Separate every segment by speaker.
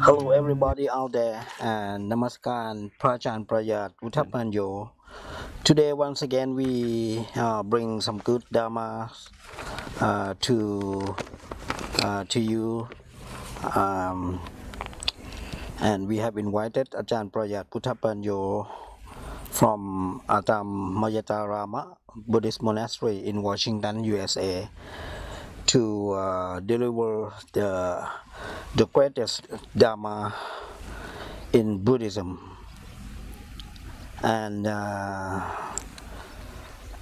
Speaker 1: Hello, everybody out there, and Namaskar, Prachan Prayad, Uttapanyo. Today, once again, we bring some good Dhamma to you, um, and we have invited Ajahn Prayad Uttapanyo from Mayata Buddhist Monastery in Washington, USA, to deliver the greatest Dharma in Buddhism. And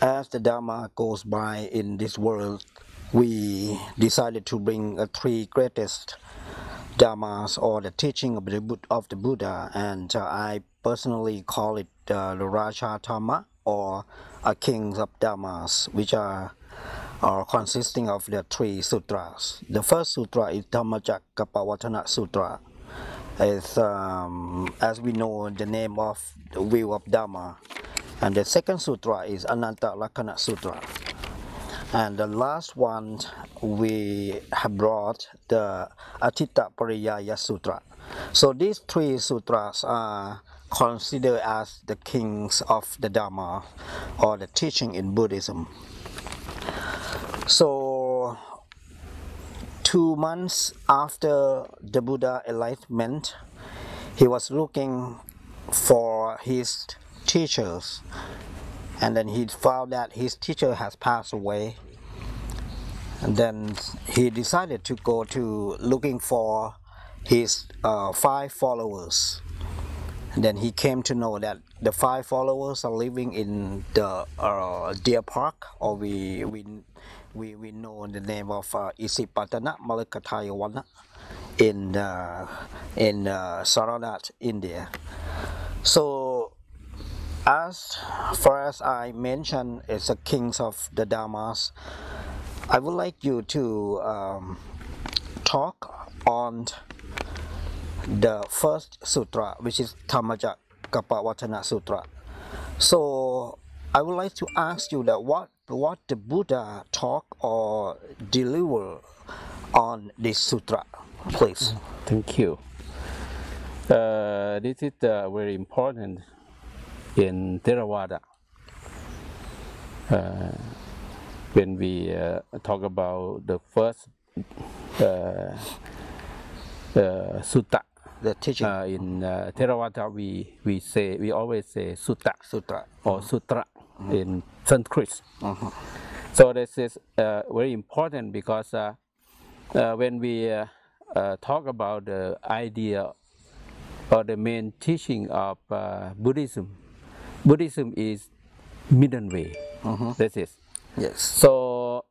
Speaker 1: as the Dharma goes by in this world, we decided to bring three greatest Dharmas, or the teaching of the Buddha, and I personally call it the Rajadhamma, or kings of Dharmas, which are consisting of the three sutras. The first sutra is Dhammacakkappavattana Sutra. Is as we know the name of the wheel of Dharma, and the second sutra is Anatta Sutra, and the last one we have brought the Atita Pariyaya Sutra. So these three sutras are considered as the kings of the Dharma, or the teaching in Buddhism. So 2 months after the Buddha enlightenment, he was looking for his teachers, and then he found that his teacher has passed away, and then he decided to go to looking for his 5 followers. And then he came to know that the 5 followers are living in the deer park, or we know the name of Isipatana Malakathayawana in Saranat, India. So as far as I mentioned, it's the kings of the Dharmas. I would like you to talk on the first sutra, which is Dhammacakkappavattana Sutra. So I would like to ask you that what the Buddha talk or deliver on this sutra, please.
Speaker 2: Thank you. This is very important in Theravada. When we talk about the first sutta,
Speaker 1: The teaching
Speaker 2: in Theravada, we always say sutta or sutra in Sanskrit. So this is very important because when we talk about the idea or the main teaching of Buddhism is middle way. That is.
Speaker 1: Yes.
Speaker 2: So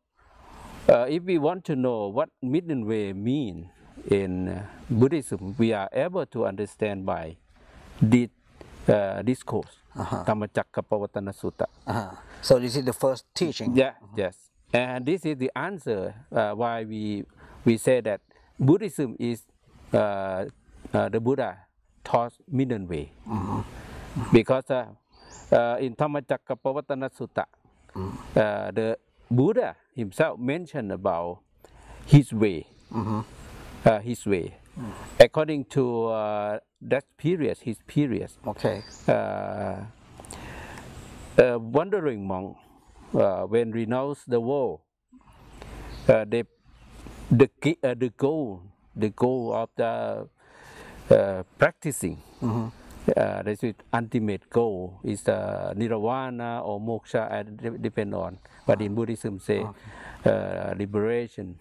Speaker 2: if we want to know what middle way means in Buddhism, we are able to understand by this discourse, Dhammacakkappavattana Sutta.
Speaker 1: So this is the first teaching.
Speaker 2: Yeah, yes. And this is the answer why we say that Buddhism is the Buddha taught middle way. Because in Dhammacakkappavattana Sutta, the Buddha himself mentioned about his way. According to that period, his period.
Speaker 1: Okay.
Speaker 2: Wandering monk, when renounce the world, the goal of the practicing, the ultimate goal is the nirvana or moksha, depend on. But in Buddhism, say liberation.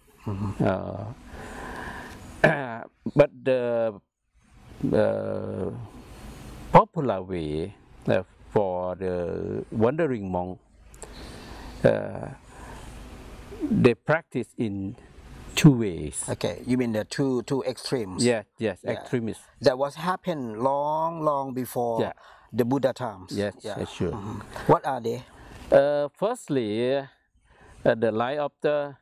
Speaker 2: But the popular way for the wandering monk, they practice in 2 ways.
Speaker 1: Okay, you mean the two extremes?
Speaker 2: Yes, extremists.
Speaker 1: That was happened long before the Buddha times.
Speaker 2: Yes, sure.
Speaker 1: What are they?
Speaker 2: Firstly, the life of the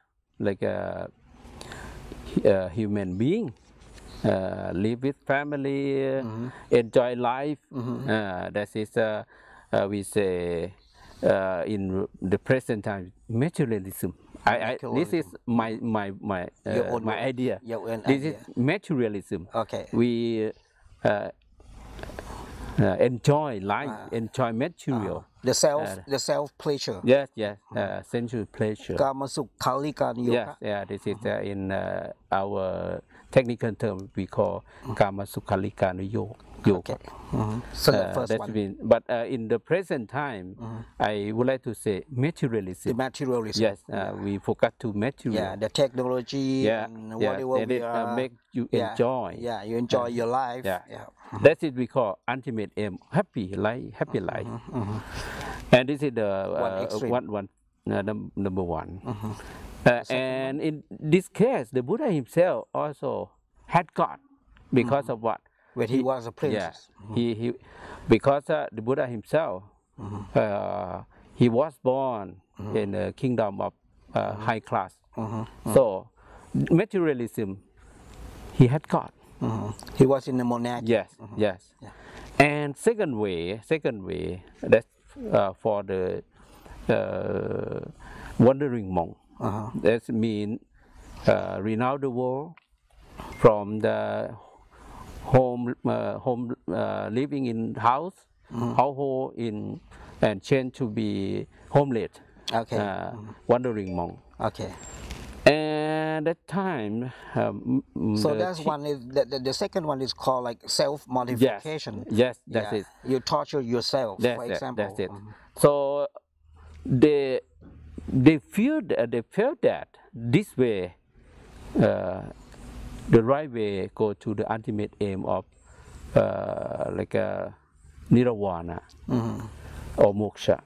Speaker 2: human being, live with family, enjoy life. That is, we say in the present time, materialism This is my idea. This is materialism.
Speaker 1: Okay.
Speaker 2: We enjoy life, enjoy material.
Speaker 1: The self pleasure.
Speaker 2: Yes, sensual pleasure.
Speaker 1: Kamasukhalika yoga.
Speaker 2: Yes, this is in our technical term we call Kamasukhalika yoga.
Speaker 1: Okay. So the first
Speaker 2: that's
Speaker 1: one.
Speaker 2: But in the present time, I would like to say materialism.
Speaker 1: The materialism.
Speaker 2: Yes, we forgot to material.
Speaker 1: Yeah, the technology and whatever we are.
Speaker 2: Make you enjoy.
Speaker 1: Yeah, you enjoy your life.
Speaker 2: Yeah. That's it we call ultimate aim, happy life. And this is the number one. And in this case, the Buddha himself also had God because of what?
Speaker 1: When he was a prince.
Speaker 2: Yes, he because the Buddha himself, he was born in the kingdom of high class. So materialism, he had God.
Speaker 1: He was in the monarchy.
Speaker 2: Yes. Yeah. And second way, that's for the wandering monk. That means renounce the world from the home living in house, household and change to be homeless.
Speaker 1: Okay.
Speaker 2: Wandering monk.
Speaker 1: Okay.
Speaker 2: And that time,
Speaker 1: so that's one is the second one is called like self modification.
Speaker 2: Yes, that's it.
Speaker 1: You torture yourself, for example.
Speaker 2: That's it. So they feel that this way, the right way go to the ultimate aim of like a nirvana or moksha,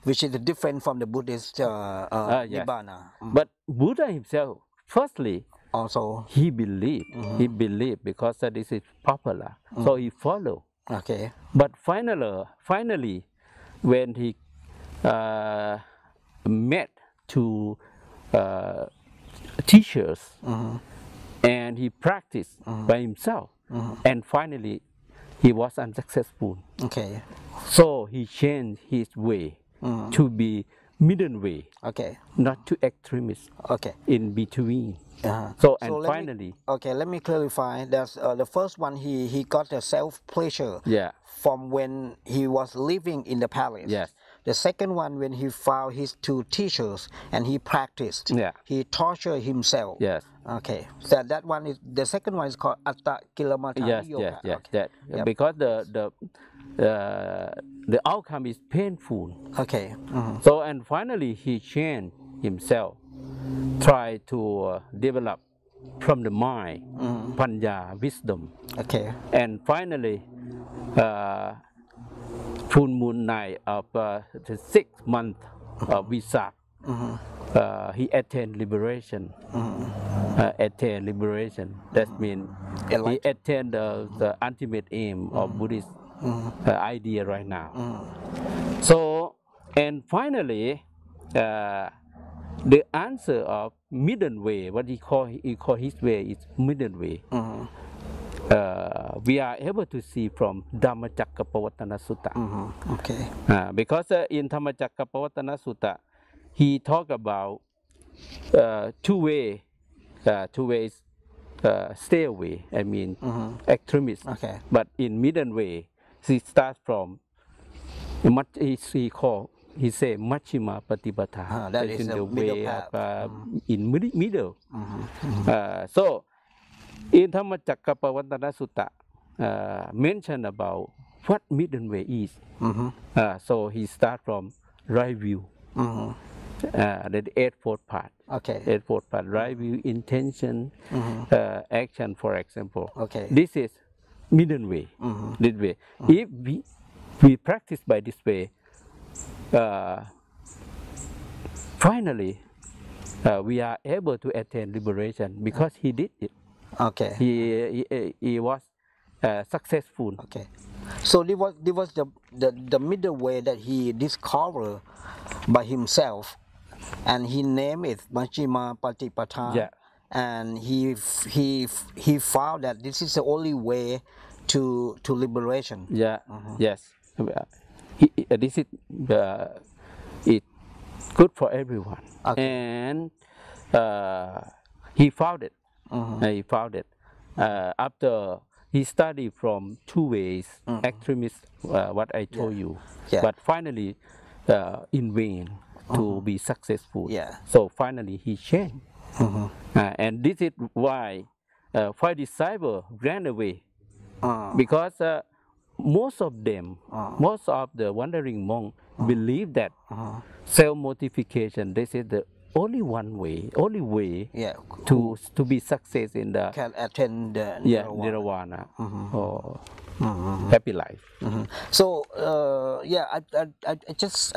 Speaker 1: which is different from the Buddhist nibbana.
Speaker 2: But Buddha himself, firstly,
Speaker 1: also
Speaker 2: he believed because this is popular, so he followed.
Speaker 1: Okay.
Speaker 2: But finally, when he met two teachers and he practiced by himself, and finally he was unsuccessful.
Speaker 1: Okay.
Speaker 2: So he changed his way to be middle way.
Speaker 1: Okay.
Speaker 2: Not too extremist.
Speaker 1: Okay.
Speaker 2: In between.
Speaker 1: So
Speaker 2: finally.
Speaker 1: Let me clarify. That's the first one. He got a self pleasure.
Speaker 2: Yeah.
Speaker 1: From when he was living in the palace.
Speaker 2: Yes.
Speaker 1: The second one, when he found his two teachers and he practiced.
Speaker 2: Yeah.
Speaker 1: He tortured himself.
Speaker 2: Yes.
Speaker 1: Okay. So that one is the second one is called Atta Kilamatha Yoga.
Speaker 2: Yes.
Speaker 1: Okay.
Speaker 2: That, because the outcome is painful.
Speaker 1: Okay.
Speaker 2: So and finally he changed himself, try to develop from the mind, panya, wisdom.
Speaker 1: Okay.
Speaker 2: And finally, full moon night of the 6th month of Vesak, he attained liberation. Attained liberation. That means he attained the ultimate aim of Buddhist idea right now. So, and finally, the answer of middle way, what he call his way is middle way. We are able to see from Dhammacakkappavattana Sutta.
Speaker 1: Okay.
Speaker 2: Because in Dhammacakkappavattana Sutta, he talk about two ways stay away. I mean, extremist.
Speaker 1: Okay.
Speaker 2: But in middle way, he starts from he say Majjhima Patipatha.
Speaker 1: That is the way
Speaker 2: of, in middle. So in Dhammacakkappavattana Sutta mention about what middle way is. So he start from right view. The eightfold path.
Speaker 1: Okay.
Speaker 2: Eightfold path. Right view, intention, action, for example.
Speaker 1: Okay.
Speaker 2: This is middle way. This way. If we practice by this way, finally we are able to attain liberation because he did it.
Speaker 1: Okay.
Speaker 2: He was successful.
Speaker 1: Okay. So this was the middle way that he discovered by himself, and he named it Majjhima Patipatha.
Speaker 2: Yeah.
Speaker 1: And he found that this is the only way to liberation.
Speaker 2: Yeah. Yes. This is good for everyone.
Speaker 1: Okay.
Speaker 2: And he found it. He found it after he studied from two ways, extremist, what I told you, but finally in vain to be successful. So finally he changed. And this is why five disciples ran away, because most of them, most of the wandering monks believe that self-mortification, this is the only way to be success in the
Speaker 1: can attend the
Speaker 2: nirvana or happy life.
Speaker 1: So I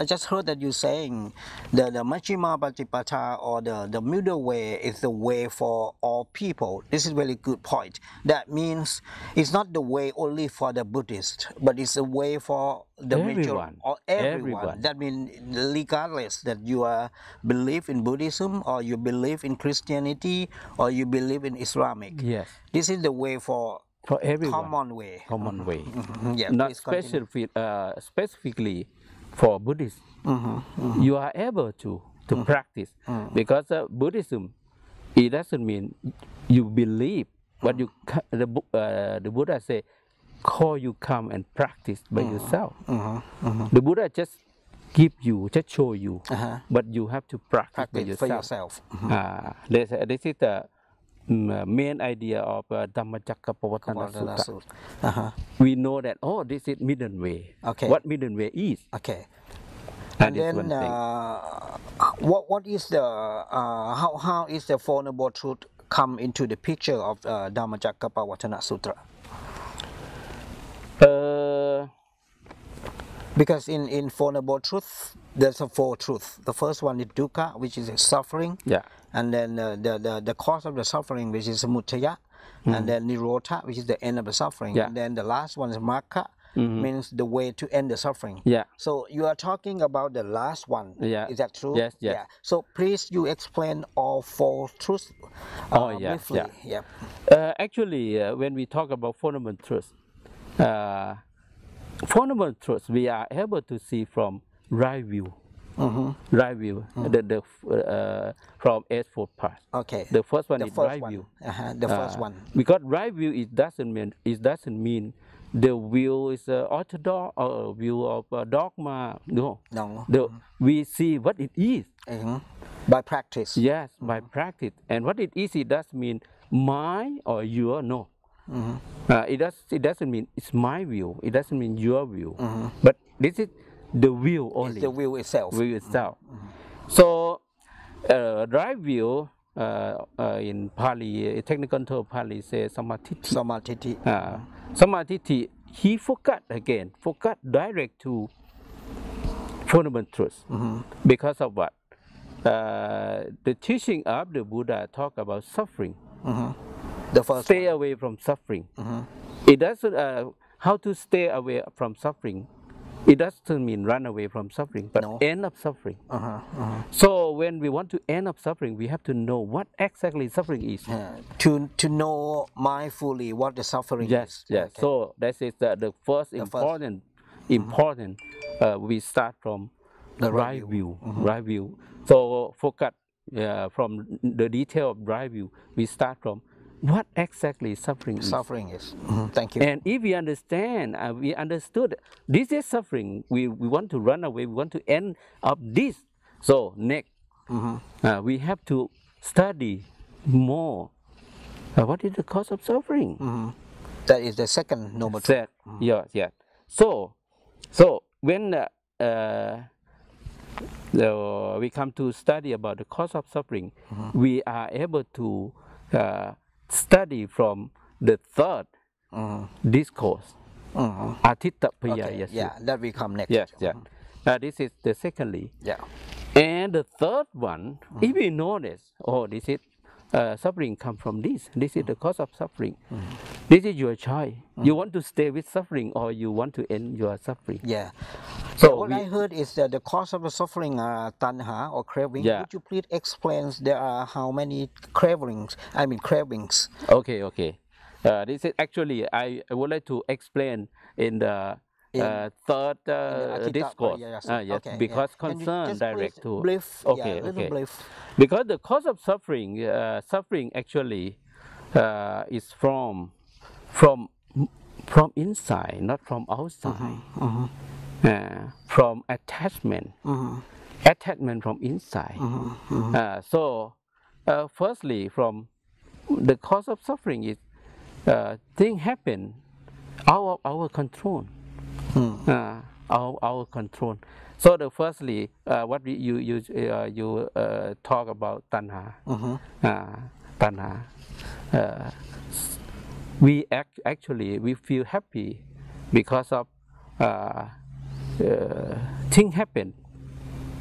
Speaker 1: just heard that you saying the Majjhima Patipata, or the middle way, is the way for all people. This is very good point. That means it's not the way only for the Buddhist, but it's a way for the
Speaker 2: Everyone.
Speaker 1: or everyone. That means regardless that you believe in Buddhism, or you believe in Christianity, or you believe in Islamic.
Speaker 2: Yes.
Speaker 1: This is the way for
Speaker 2: everyone.
Speaker 1: Common way.
Speaker 2: Yeah, not specifically for Buddhists. You are able to practice, because Buddhism, it doesn't mean you believe, but you the Buddha say, call you come and practice by yourself. The Buddha just give you, just show you, but you have to practice by yourself.
Speaker 1: For yourself.
Speaker 2: This is the main idea of Dhamma Sutta. We know that, oh, this is middle way.
Speaker 1: Okay.
Speaker 2: What middle way is.
Speaker 1: Okay.
Speaker 2: And
Speaker 1: then what is the how is the Four Noble Truth come into the picture of Dhammacakkappavattana Sutra? Because in Four Noble Truth, there's a four truths. The first one is dukkha, which is suffering.
Speaker 2: Yeah.
Speaker 1: And then the cause of the suffering, which is samudaya. And then nirodha, which is the end of the suffering.
Speaker 2: Yeah.
Speaker 1: And then the last one is magga, means the way to end the suffering.
Speaker 2: Yeah.
Speaker 1: So you are talking about the last one.
Speaker 2: Yeah.
Speaker 1: Is that true?
Speaker 2: Yes.
Speaker 1: Yeah. So please you explain all four truths briefly.
Speaker 2: Yeah. Actually, when we talk about fundamental truths, fundamental truths we are able to see from right view. Right view, from Eightfold Path.
Speaker 1: Okay.
Speaker 2: The first one is right view.
Speaker 1: The first one.
Speaker 2: Because right view, it doesn't mean the view is orthodox or view of dogma. No. We see what it is.
Speaker 1: By practice.
Speaker 2: Yes, by practice. And what it is, it doesn't mean my or your. No. It doesn't mean it's my view. It doesn't mean your view. But this is the view only.
Speaker 1: It's the view itself.
Speaker 2: So, right view in Pali, technical term Pali says samatiti. Samatiti, he forgot direct to fundamental truth. Because of what? The teaching of the Buddha talk about suffering.
Speaker 1: The first
Speaker 2: stay away from suffering. It doesn't how to stay away from suffering. It doesn't mean run away from suffering, but end up suffering. So when we want to end up suffering, we have to know what exactly suffering is.
Speaker 1: To know mindfully what the suffering is.
Speaker 2: Yes. Okay. So that is the first important. We start from the right view. Right view. So focus from the detail of right view. We start from what exactly suffering is.
Speaker 1: Thank you.
Speaker 2: And if we understand, we understood this is suffering, we want to run away, we want to end up this. So next, we have to study more. What is the cause of suffering?
Speaker 1: That is the second noble truth.
Speaker 2: Yeah. So when we come to study about the cause of suffering, we are able to study from the third discourse, Atitapaya.
Speaker 1: That will come next.
Speaker 2: Yes. This is the secondly.
Speaker 1: Yeah.
Speaker 2: And the third one, if we notice, this is suffering come from this. This is the cause of suffering. This is your choice. You want to stay with suffering, or you want to end your suffering.
Speaker 1: Yeah. So what I heard is that the cause of the suffering are tanha or craving.
Speaker 2: Yeah.
Speaker 1: Would you please explain there are how many cravings?
Speaker 2: Okay. This is actually I would like to explain in the third
Speaker 1: Attita
Speaker 2: discourse.
Speaker 1: Pariyasa.
Speaker 2: Yes,
Speaker 1: Okay,
Speaker 2: because
Speaker 1: Can you
Speaker 2: concern
Speaker 1: just
Speaker 2: direct
Speaker 1: please
Speaker 2: to.
Speaker 1: brief,
Speaker 2: Okay,
Speaker 1: little
Speaker 2: okay.
Speaker 1: brief.
Speaker 2: Because the cause of suffering, suffering actually is from inside, not from outside. From attachment, attachment from inside. So, firstly, from the cause of suffering is things happen out of our control. Our control. So the firstly, what you talk about tanha, tanha. We actually we feel happy because of things happen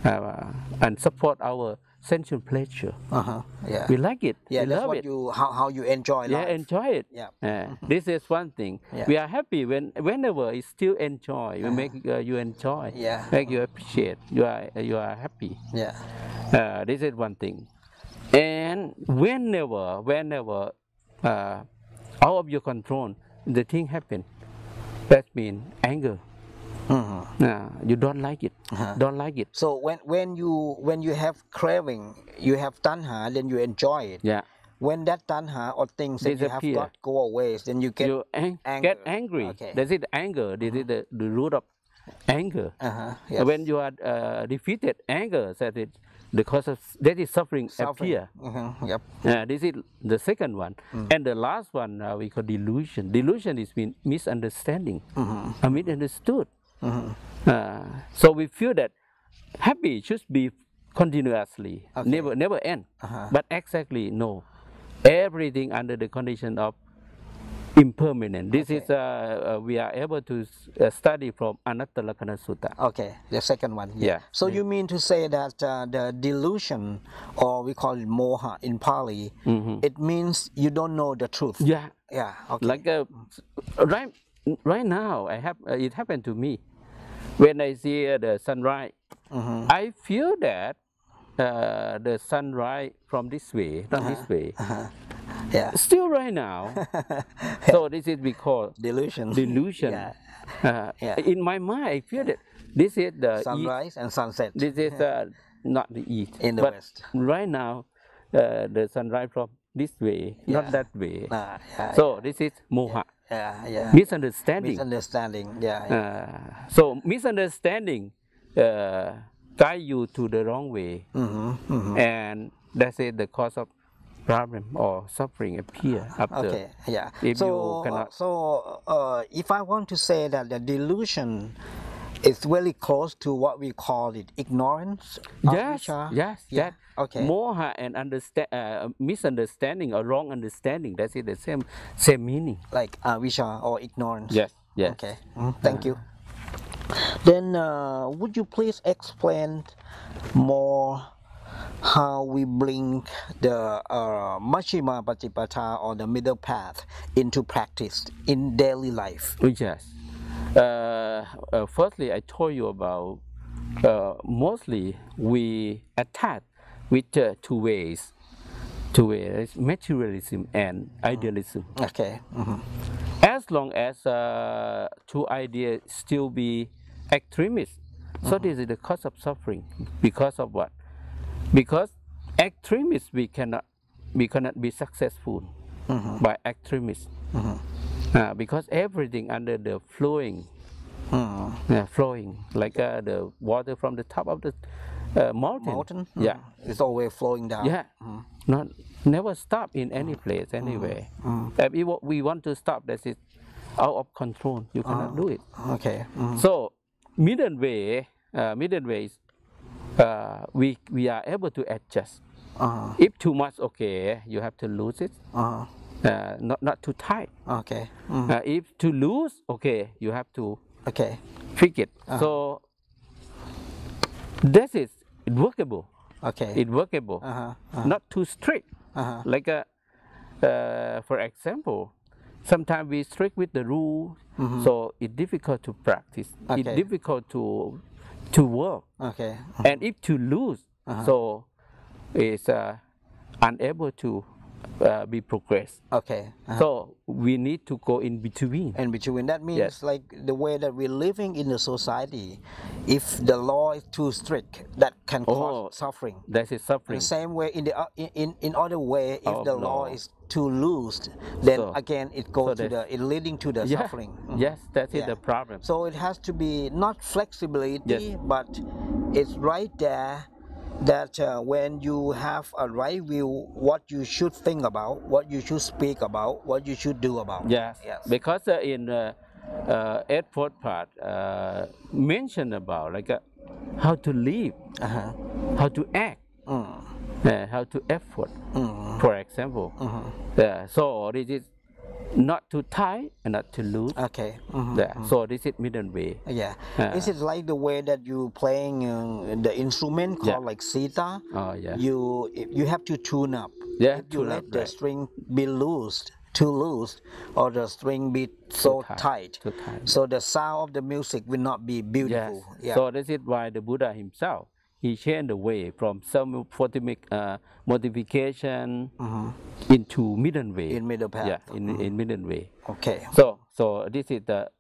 Speaker 2: and support our sensual pleasure.
Speaker 1: Yeah.
Speaker 2: We like it.
Speaker 1: Yeah,
Speaker 2: we
Speaker 1: that's
Speaker 2: love
Speaker 1: what
Speaker 2: it.
Speaker 1: how you enjoy life.
Speaker 2: Enjoy it.
Speaker 1: Yeah.
Speaker 2: This is one thing.
Speaker 1: Yeah.
Speaker 2: We are happy whenever you still enjoy. We make you enjoy.
Speaker 1: Yeah.
Speaker 2: Make you appreciate. You are happy.
Speaker 1: Yeah.
Speaker 2: This is one thing. And whenever out of your control, the thing happen. That means anger. You don't like it. Don't like it.
Speaker 1: So when you have craving, you have tanha, then you enjoy it.
Speaker 2: Yeah.
Speaker 1: When that tanha or things that you have
Speaker 2: Disappear.
Speaker 1: got go away, then you get
Speaker 2: get angry.
Speaker 1: Okay.
Speaker 2: That is anger. This is the root of anger.
Speaker 1: Yes.
Speaker 2: When you are defeated, anger that is the cause of that is suffering appear.
Speaker 1: Yep.
Speaker 2: This is the second one, and the last one we call delusion. Delusion is misunderstanding, misunderstood. So we feel that happy should be continuously, never end. But exactly no, everything under the condition of impermanent. This is we are able to study from Anatta Sutta.
Speaker 1: Okay, the second one.
Speaker 2: Yeah.
Speaker 1: So you mean to say that the delusion, or we call it moha in Pali, it means you don't know the truth.
Speaker 2: Yeah.
Speaker 1: Yeah. Okay.
Speaker 2: Like right now, it happened to me. When I see the sunrise, I feel that the sunrise from this way, not this way.
Speaker 1: Yeah.
Speaker 2: Still right now. So this is because
Speaker 1: delusion.
Speaker 2: In my mind, I feel that this is the
Speaker 1: sunrise
Speaker 2: east.
Speaker 1: And sunset.
Speaker 2: This is not the east.
Speaker 1: In the
Speaker 2: but
Speaker 1: west.
Speaker 2: Right now, the sunrise from this way, not that way. So this is moha. Misunderstanding. So misunderstanding guide you to the wrong way, and that's it. The cause of problem or suffering appear after.
Speaker 1: Okay, yeah.
Speaker 2: If
Speaker 1: so,
Speaker 2: you cannot.
Speaker 1: If I want to say that the delusion is very close to what we call it ignorance.
Speaker 2: Yes.
Speaker 1: Yeah. Okay.
Speaker 2: Moha and misunderstanding or wrong understanding. That's it. The same meaning.
Speaker 1: Like avisha or ignorance.
Speaker 2: Yes.
Speaker 1: Okay. Thank you. Then would you please explain more how we bring the Majjhima Patipata or the middle path into practice in daily life?
Speaker 2: Yes. Firstly, I told you about mostly we attack with two ways, materialism and idealism.
Speaker 1: Okay.
Speaker 2: As long as two ideas still be extremist, so this is the cause of suffering. Because of what? Because extremists we cannot be successful by extremists. Because everything under the flowing like the water from the top of the mountain. Yeah,
Speaker 1: it's always flowing down.
Speaker 2: Yeah, never stop in any place anyway. If we want to stop, that is out of control. You cannot do it.
Speaker 1: Okay.
Speaker 2: So middle way is we are able to adjust. If too much, okay, you have to lose it. Not too tight.
Speaker 1: Okay.
Speaker 2: If to lose, okay, you have to fix it. So this is workable.
Speaker 1: Okay.
Speaker 2: It's workable. Not too strict. Like for example, sometimes we strict with the rule, so it's difficult to practice. It's difficult to work.
Speaker 1: Okay.
Speaker 2: And if to lose, so it's unable to be progressed.
Speaker 1: Okay.
Speaker 2: So we need to go in between.
Speaker 1: In between, that means like the way that we're living in the society, if the law is too strict, that can cause suffering.
Speaker 2: That is suffering.
Speaker 1: And same way in the in other way, if the law is too loose, then again it goes to it leading to the suffering.
Speaker 2: Yes, that is the problem.
Speaker 1: So it has to be not flexibility, but it's right there that when you have a right view, what you should think about, what you should speak about, what you should do about.
Speaker 2: Yes. Because in fourth part mentioned about like how to live, how to act, how to effort. For example, so this is not too tight and not too loose.
Speaker 1: Okay.
Speaker 2: So this is middle way.
Speaker 1: Is it like the way that you playing the instrument called like sitar? You have to tune up. If you let the string be too loose, or the string be so tight, so the sound of the music will not be beautiful.
Speaker 2: So this is why the Buddha himself, he changed the way from some modification into middle way.
Speaker 1: In middle path.
Speaker 2: In middle way.
Speaker 1: Okay.
Speaker 2: So this is the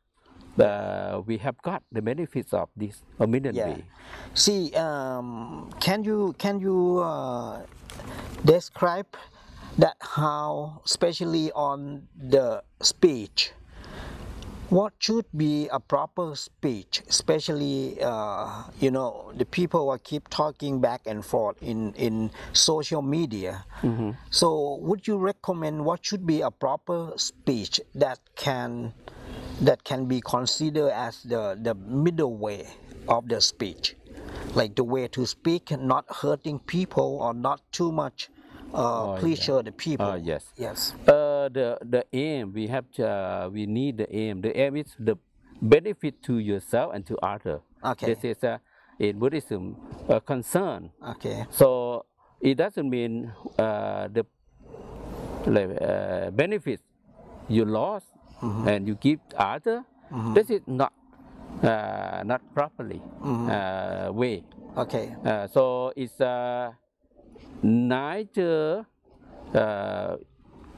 Speaker 2: we have got the benefits of this middle way.
Speaker 1: See, can you describe that how, especially on the speech, what should be a proper speech, especially the people who keep talking back and forth in social media. So would you recommend what should be a proper speech that can be considered as the middle way of the speech, like the way to speak, not hurting people or not too much pleasure the people?
Speaker 2: Yes. The aim we have we need the aim. The aim is the benefit to yourself and to others. This is in Buddhism concern. So it doesn't mean the benefit you lost and you give other. This is not properly way. So it's neither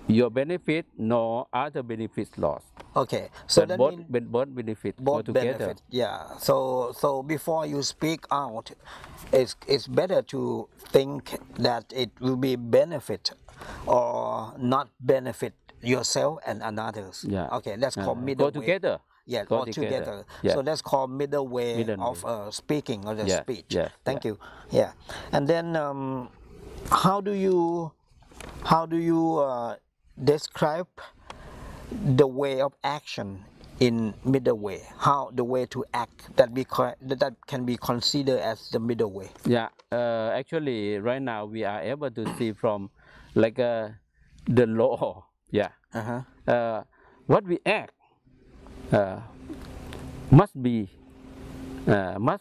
Speaker 2: your benefit nor other benefits lost.
Speaker 1: So
Speaker 2: but
Speaker 1: that
Speaker 2: both benefits go together.
Speaker 1: So before you speak out, it's better to think that it will be benefit or not benefit yourself and others. That's called middle way.
Speaker 2: Go together.
Speaker 1: Go together. So that's called middle way of speaking or the speech. Thank you. And then how do you describe the way of action in middle way? How the way to act that can be considered as the middle way?
Speaker 2: Actually, right now we are able to see from like the law. What we act must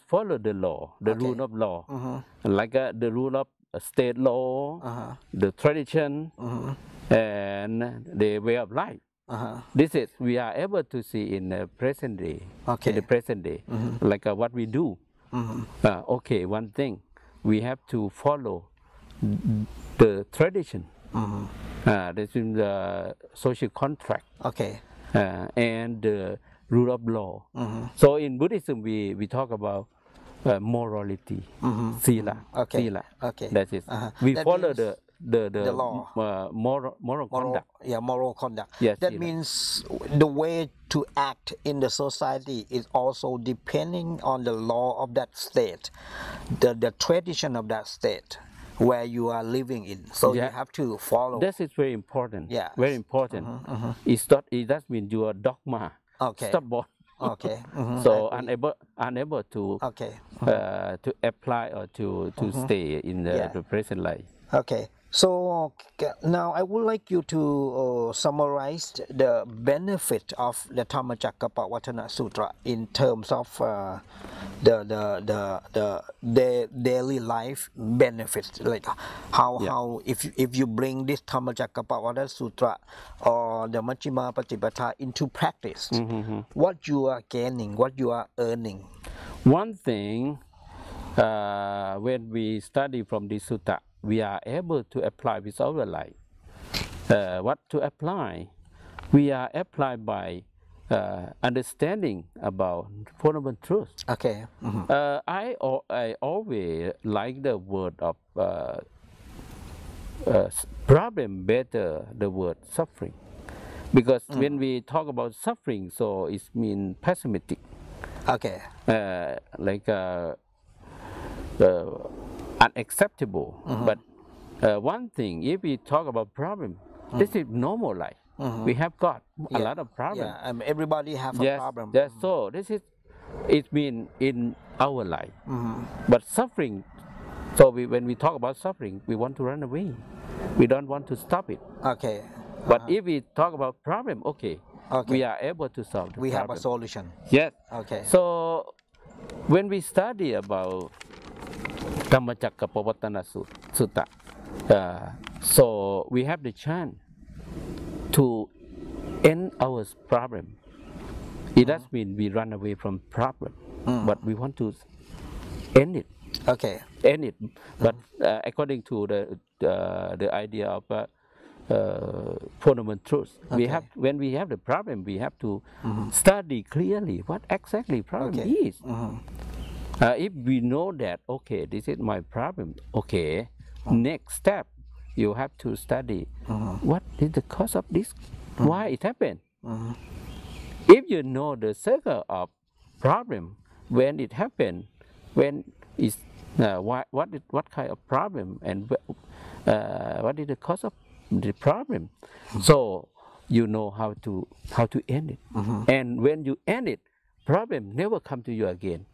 Speaker 2: follow the law, the rule of law, like the rule of state law, the tradition, and the way of life. This is we are able to see in the present day. In the present day, like what we do. One thing we have to follow the tradition. This is the social contract. And the rule of law. So in Buddhism, we talk about morality, sila. That is, we follow the law, moral conduct.
Speaker 1: Moral conduct.
Speaker 2: Yes,
Speaker 1: that means the way to act in the society is also depending on the law of that state, the tradition of that state where you are living in. So you have to follow.
Speaker 2: This is very important. Very important. It does mean you are dogma. Stubborn. So unable to apply or to stay in the present life.
Speaker 1: So now I would like you to summarize the benefit of the Dhammacakkappavattana Sutra in terms of the daily life benefits, like how if you bring this Dhammacakkappavattana Sutra or the Majjhima Patipatthana into practice, what you are gaining, what you are earning.
Speaker 2: One thing, when we study from this sutta, we are able to apply with our life. what to apply. We are applied by understanding about fundamental truth.
Speaker 1: Okay.
Speaker 2: I always like the word of problem better the word suffering, because when we talk about suffering, so it means pessimistic.
Speaker 1: Okay.
Speaker 2: Like unacceptable. But one thing, if we talk about problem, this is normal life. We have got a lot of problems.
Speaker 1: Yeah, everybody have a problem.
Speaker 2: Yes, so this is, it means in our life. But suffering, so when we talk about suffering, we want to run away. We don't want to stop it.
Speaker 1: Okay.
Speaker 2: But if we talk about problem, okay, we are able to solve the problem.
Speaker 1: We have a solution.
Speaker 2: Yes.
Speaker 1: Okay.
Speaker 2: So when we study about Dhammacakkappavattana Sutta, so we have the chance to end our problem. It doesn't mean we run away from problem, but we want to end it.
Speaker 1: Okay.
Speaker 2: End it. But according to the idea of fundamental truth, we have, when we have the problem, we have to study clearly what exactly problem is. If we know that, okay, this is my problem, okay, next step, you have to study what is the cause of this, why it happened. If you know the circle of problem, when it happened, when is what kind of problem, and what is the cause of the problem, so you know how to end it. And when you end it, problem never come to you again.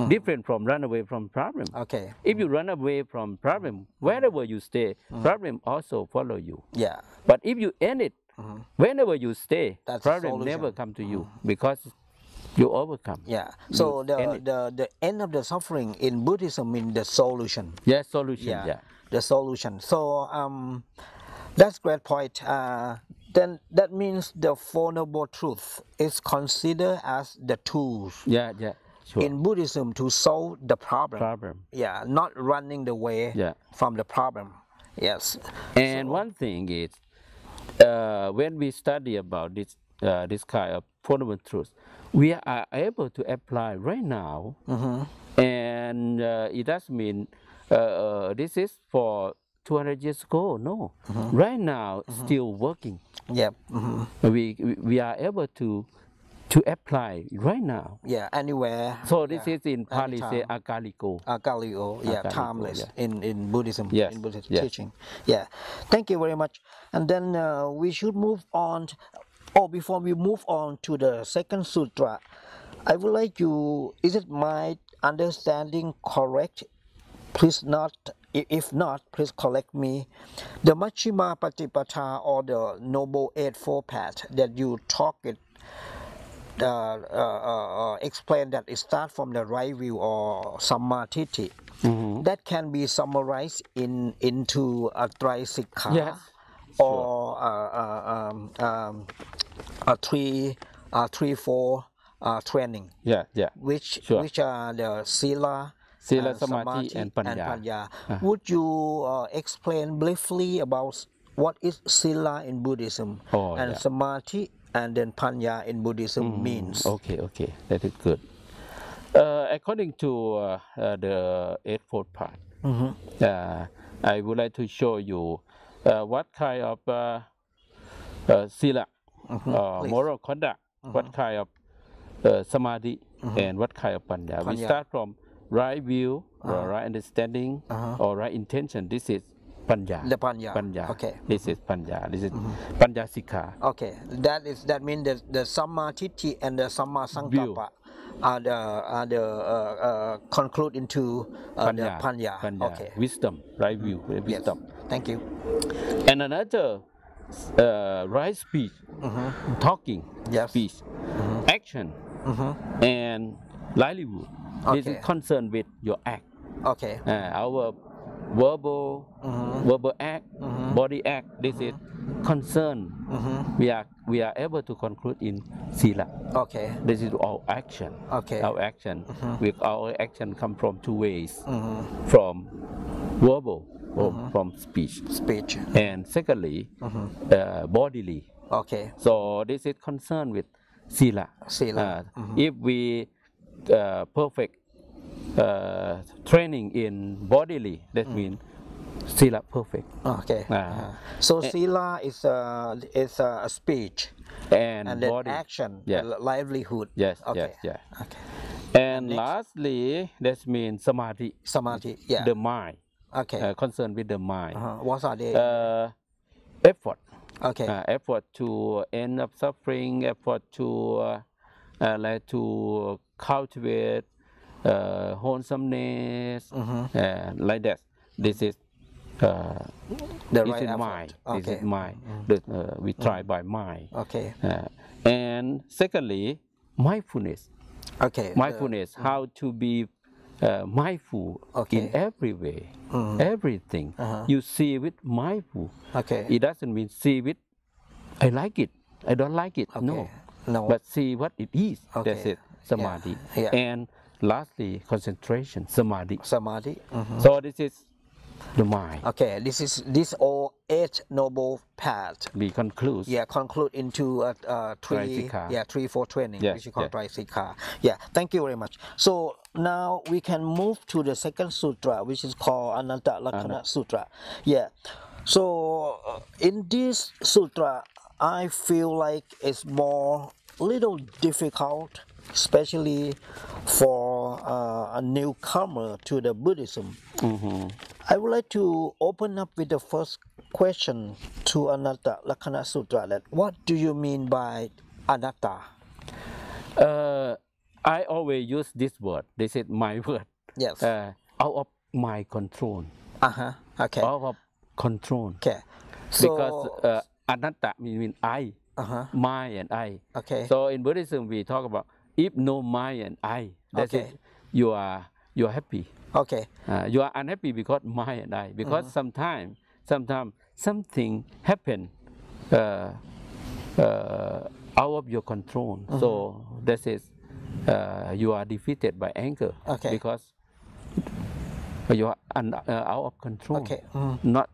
Speaker 2: Different from run away from problem.
Speaker 1: Okay.
Speaker 2: If you run away from problem, wherever you stay, problem also follow you.
Speaker 1: Yeah.
Speaker 2: But if you end it, whenever you stay,
Speaker 1: That's
Speaker 2: problem never come to you, because you overcome.
Speaker 1: Yeah. So the end of the suffering in Buddhism means the solution.
Speaker 2: Yes, solution.
Speaker 1: Yeah. The solution. So that's great point. Then that means the Four Noble Truths is considered as the tools.
Speaker 2: Yeah. Sure.
Speaker 1: In Buddhism to solve the problem. Yeah, not running away from the problem. Yes.
Speaker 2: And one thing is, when we study about this kind of fundamental truth, we are able to apply right now. And it doesn't mean this is for 200 years ago. No, right now still working.
Speaker 1: Yep.
Speaker 2: We are able to apply right now.
Speaker 1: Yeah, anywhere.
Speaker 2: So this is in Pali say akaliko.
Speaker 1: Akaliko, yeah, timeless in Buddhism, in Buddhist teaching. Yeah, thank you very much. And then we should move on. Before we move on to the second sutra, I would like you, is it my understanding correct? Please not, if not, please correct me. The Majjhima Patipata, or the Noble Eightfold Path that you talk it, explain that it starts from the right view or Sammatiti. That can be summarized into a Trisikha.
Speaker 2: Yes.
Speaker 1: Or a three-four training. Which are the Sila,
Speaker 2: Samadhi, and Panya.
Speaker 1: Would you explain briefly about what is Sila in Buddhism and Samadhi and then Panya in Buddhism means?
Speaker 2: Okay, that is good. According to the Eightfold Path, I would like to show you what kind of Sila, moral conduct, what kind of Samadhi, and what kind of Panya. We start from right view, or right understanding, or right intention. This is Panya.
Speaker 1: The Panya. Okay.
Speaker 2: This is Panya. This is Panya Sikha.
Speaker 1: Okay. That means the Samma Titti and the Samma Sankappa are the conclude into the Panya. Okay.
Speaker 2: Wisdom, right view, wisdom.
Speaker 1: Yes. Thank you.
Speaker 2: And another right speech, talking, speech, action, and livelihood. This is concerned with your act.
Speaker 1: Okay.
Speaker 2: Our verbal act, body act. This is concern. We are able to conclude in Sila.
Speaker 1: Okay.
Speaker 2: This is our action.
Speaker 1: Okay.
Speaker 2: Our action. With our action come from two ways. From verbal from speech.
Speaker 1: Speech.
Speaker 2: And secondly, bodily.
Speaker 1: Okay.
Speaker 2: So this is concerned with sila. If we perfect training in bodily, that means sila perfect.
Speaker 1: Okay. So sila is a speech
Speaker 2: and
Speaker 1: then
Speaker 2: body.
Speaker 1: action,
Speaker 2: Yes.
Speaker 1: livelihood.
Speaker 2: Yes,
Speaker 1: Okay.
Speaker 2: yes.
Speaker 1: Okay.
Speaker 2: And lastly, that means samadhi.
Speaker 1: Samadhi. Yeah.
Speaker 2: The mind.
Speaker 1: Okay.
Speaker 2: Concerned with the mind.
Speaker 1: What are they?
Speaker 2: Effort.
Speaker 1: Okay.
Speaker 2: Effort to end up suffering. Effort to like to cultivate wholesomeness, like that. This is
Speaker 1: the right effort.
Speaker 2: mind.
Speaker 1: Okay.
Speaker 2: This is mind. We try by mind.
Speaker 1: Okay.
Speaker 2: And secondly, mindfulness.
Speaker 1: Okay.
Speaker 2: Mindfulness, how to be mindful in every way, everything. You see with mindful.
Speaker 1: Okay.
Speaker 2: It doesn't mean see with, I like it, I don't like it.
Speaker 1: Okay.
Speaker 2: No. But see what it is.
Speaker 1: Okay.
Speaker 2: That's it. Samadhi.
Speaker 1: Yeah.
Speaker 2: And lastly, concentration. Samadhi.
Speaker 1: Samadhi.
Speaker 2: So this is the mind.
Speaker 1: Okay. This all 8 noble paths.
Speaker 2: We conclude.
Speaker 1: Yeah. Conclude into 3. Yeah. 3-4 training, which you call Traisikha. Yeah. Thank you very much. So now we can move to the second sutra, which is called Anatta Lakkhana Sutra. Yeah. So in this sutra, I feel like it's more little difficult, especially for a newcomer to the Buddhism. I would like to open up with the first question to Anatta Lakkhana Sutra. That what do you mean by anatta?
Speaker 2: I always use this word. This is my word.
Speaker 1: Yes.
Speaker 2: Out of my control.
Speaker 1: Okay.
Speaker 2: Out of control.
Speaker 1: Okay. So,
Speaker 2: because anatta means I, my and I.
Speaker 1: Okay.
Speaker 2: So in Buddhism we talk about if no my and I, that's it. You are happy.
Speaker 1: Okay.
Speaker 2: You are unhappy because my and I. Because sometimes something happen out of your control. So that is you are defeated by anger.
Speaker 1: Okay.
Speaker 2: Because you are out of control.
Speaker 1: Okay.
Speaker 2: Not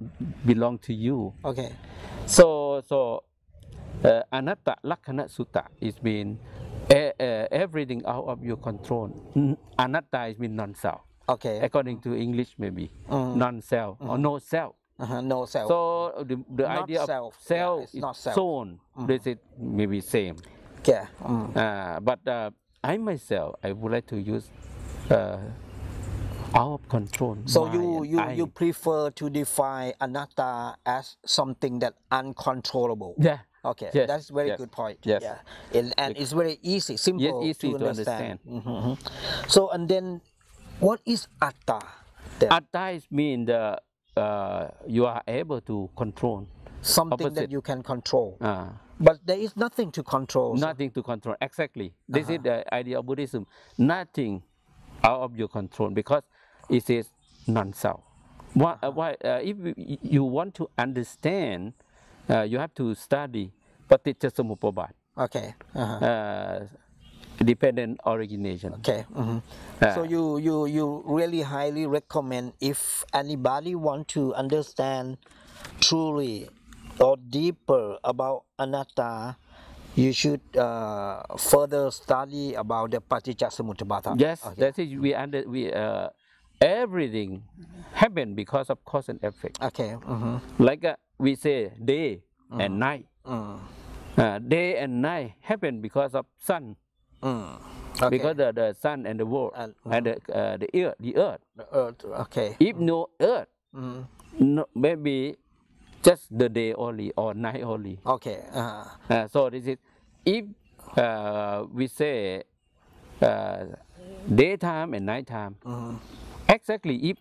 Speaker 2: belong to you.
Speaker 1: Okay.
Speaker 2: So Anatta Lakkhana Sutta is mean everything out of your control. Anatta is mean non-self.
Speaker 1: Okay.
Speaker 2: According to English, maybe non-self or no self.
Speaker 1: No self.
Speaker 2: So the idea of self is
Speaker 1: not self.
Speaker 2: zone. This is maybe same.
Speaker 1: Yeah.
Speaker 2: But I myself, I would like to use out of control.
Speaker 1: So you prefer to define anatta as something that uncontrollable.
Speaker 2: Yeah.
Speaker 1: Okay.
Speaker 2: Yes.
Speaker 1: That's a very good point.
Speaker 2: Yes.
Speaker 1: Yeah. And it's very easy, simple
Speaker 2: easy
Speaker 1: to understand.
Speaker 2: So
Speaker 1: and then, what is atta?
Speaker 2: Atta is mean the you are able to control
Speaker 1: something that you can control. But there is nothing to control.
Speaker 2: Nothing to control. Exactly. This is the idea of Buddhism. Nothing out of your control because it is non-self. Why? If you want to understand, you have to study Paticcasamuppabbad.
Speaker 1: Okay.
Speaker 2: Dependent origination.
Speaker 1: Okay. So you really highly recommend if anybody want to understand truly or deeper about anatta, you should further study about the Paticcasamuppabbad.
Speaker 2: Yes, that is we everything happen because of cause and effect.
Speaker 1: Okay.
Speaker 2: Like we say day and night. Day and night happen because of sun.
Speaker 1: Okay.
Speaker 2: Because the sun and the world and the earth.
Speaker 1: Okay.
Speaker 2: If no earth, maybe just the day only or night only.
Speaker 1: Okay.
Speaker 2: So this is if we say daytime and nighttime. Exactly if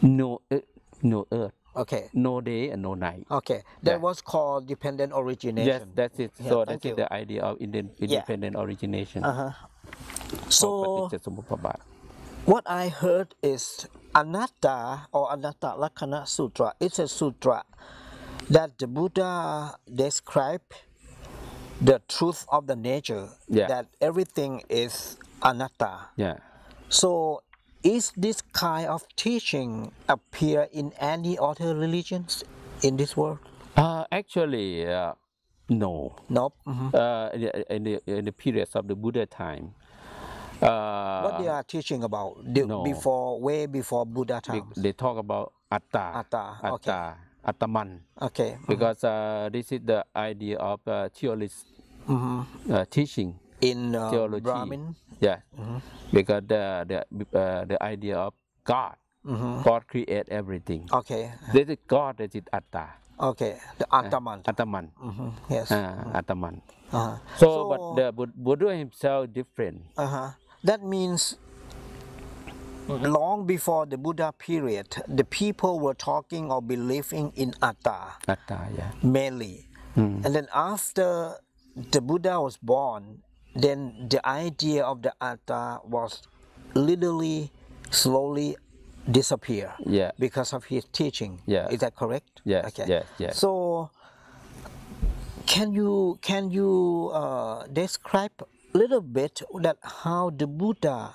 Speaker 2: no earth.
Speaker 1: Okay.
Speaker 2: No day and no night.
Speaker 1: Okay. That was called dependent origination.
Speaker 2: Yes, that's it.
Speaker 1: Yeah,
Speaker 2: so that's the idea of independent origination.
Speaker 1: So what I heard is Anatta or Anatta Lakkhana Sutra. It's a sutra that the Buddha described the truth of the nature, that everything is anatta.
Speaker 2: Yeah.
Speaker 1: So is this kind of teaching appear in any other religions in this world?
Speaker 2: Actually, no.
Speaker 1: Nope.
Speaker 2: In the periods of the Buddha time.
Speaker 1: What they are teaching about
Speaker 2: No.
Speaker 1: way before Buddha times?
Speaker 2: They talk about Atta,
Speaker 1: okay.
Speaker 2: Ataman.
Speaker 1: Okay.
Speaker 2: Because this is the idea of theolist teaching
Speaker 1: in
Speaker 2: theology.
Speaker 1: Brahmin.
Speaker 2: Yeah. Because the idea of God. God create everything.
Speaker 1: Okay.
Speaker 2: This is God. This is Atta.
Speaker 1: Okay. The Ataman.
Speaker 2: Ataman.
Speaker 1: Yes.
Speaker 2: Ataman.
Speaker 1: So,
Speaker 2: but the Buddha himself different.
Speaker 1: That means long before the Buddha period, the people were talking or believing in Atta.
Speaker 2: Atta, yeah.
Speaker 1: Mainly. And then after the Buddha was born, then the idea of the Atta was literally slowly disappear.
Speaker 2: Yeah.
Speaker 1: Because of his teaching.
Speaker 2: Yeah.
Speaker 1: Is that correct?
Speaker 2: Yes.
Speaker 1: Okay.
Speaker 2: Yes.
Speaker 1: So can you describe a little bit that how the Buddha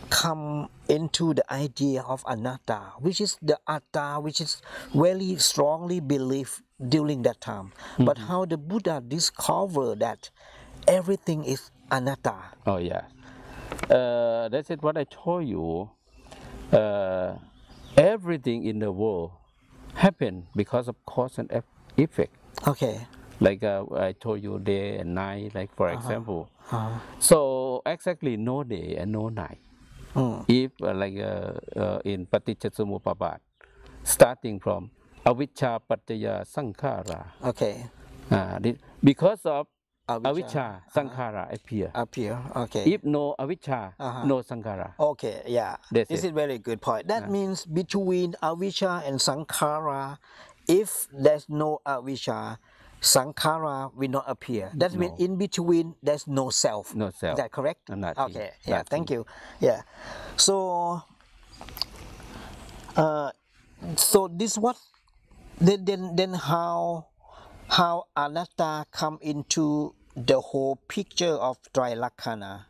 Speaker 1: come into the idea of Anatta, which is the Atta, which is very strongly believed during that time, but how the Buddha discovered that everything is Anatta?
Speaker 2: Oh yeah, that's it. What I told you, everything in the world happen because of cause and effect.
Speaker 1: Okay.
Speaker 2: Like I told you, day and night. Like for example, so exactly no day and no night. If in Paticcasamuppada, starting from avijja paccaya sankhara.
Speaker 1: Okay.
Speaker 2: Because of avijja sankhara appear.
Speaker 1: Okay.
Speaker 2: If no avijja, no sankhara.
Speaker 1: Okay, yeah. This is very good point. That means between avijja and sankhara, if there's no avijja, sankhara will not appear. That means in between there's no self.
Speaker 2: No self.
Speaker 1: Is that correct?
Speaker 2: Nothing.
Speaker 1: Okay. Yeah. Thank you. Yeah. So, this what then how Anatta come into the whole picture of Trilakkana,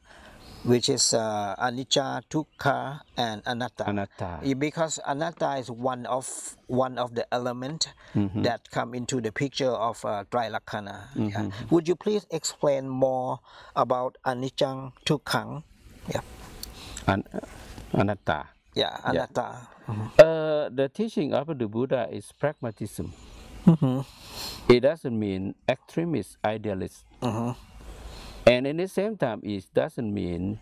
Speaker 1: which is anicca, dukkha, and anatta. Because anatta is one of the element that come into the picture of Trilakkana. Yeah. Would you please explain more about anicca, dukkha? Yeah.
Speaker 2: Anatta.
Speaker 1: Yeah, anatta.
Speaker 2: The teaching of the Buddha is pragmatism. It doesn't mean extremist idealist. And in the same time, it doesn't mean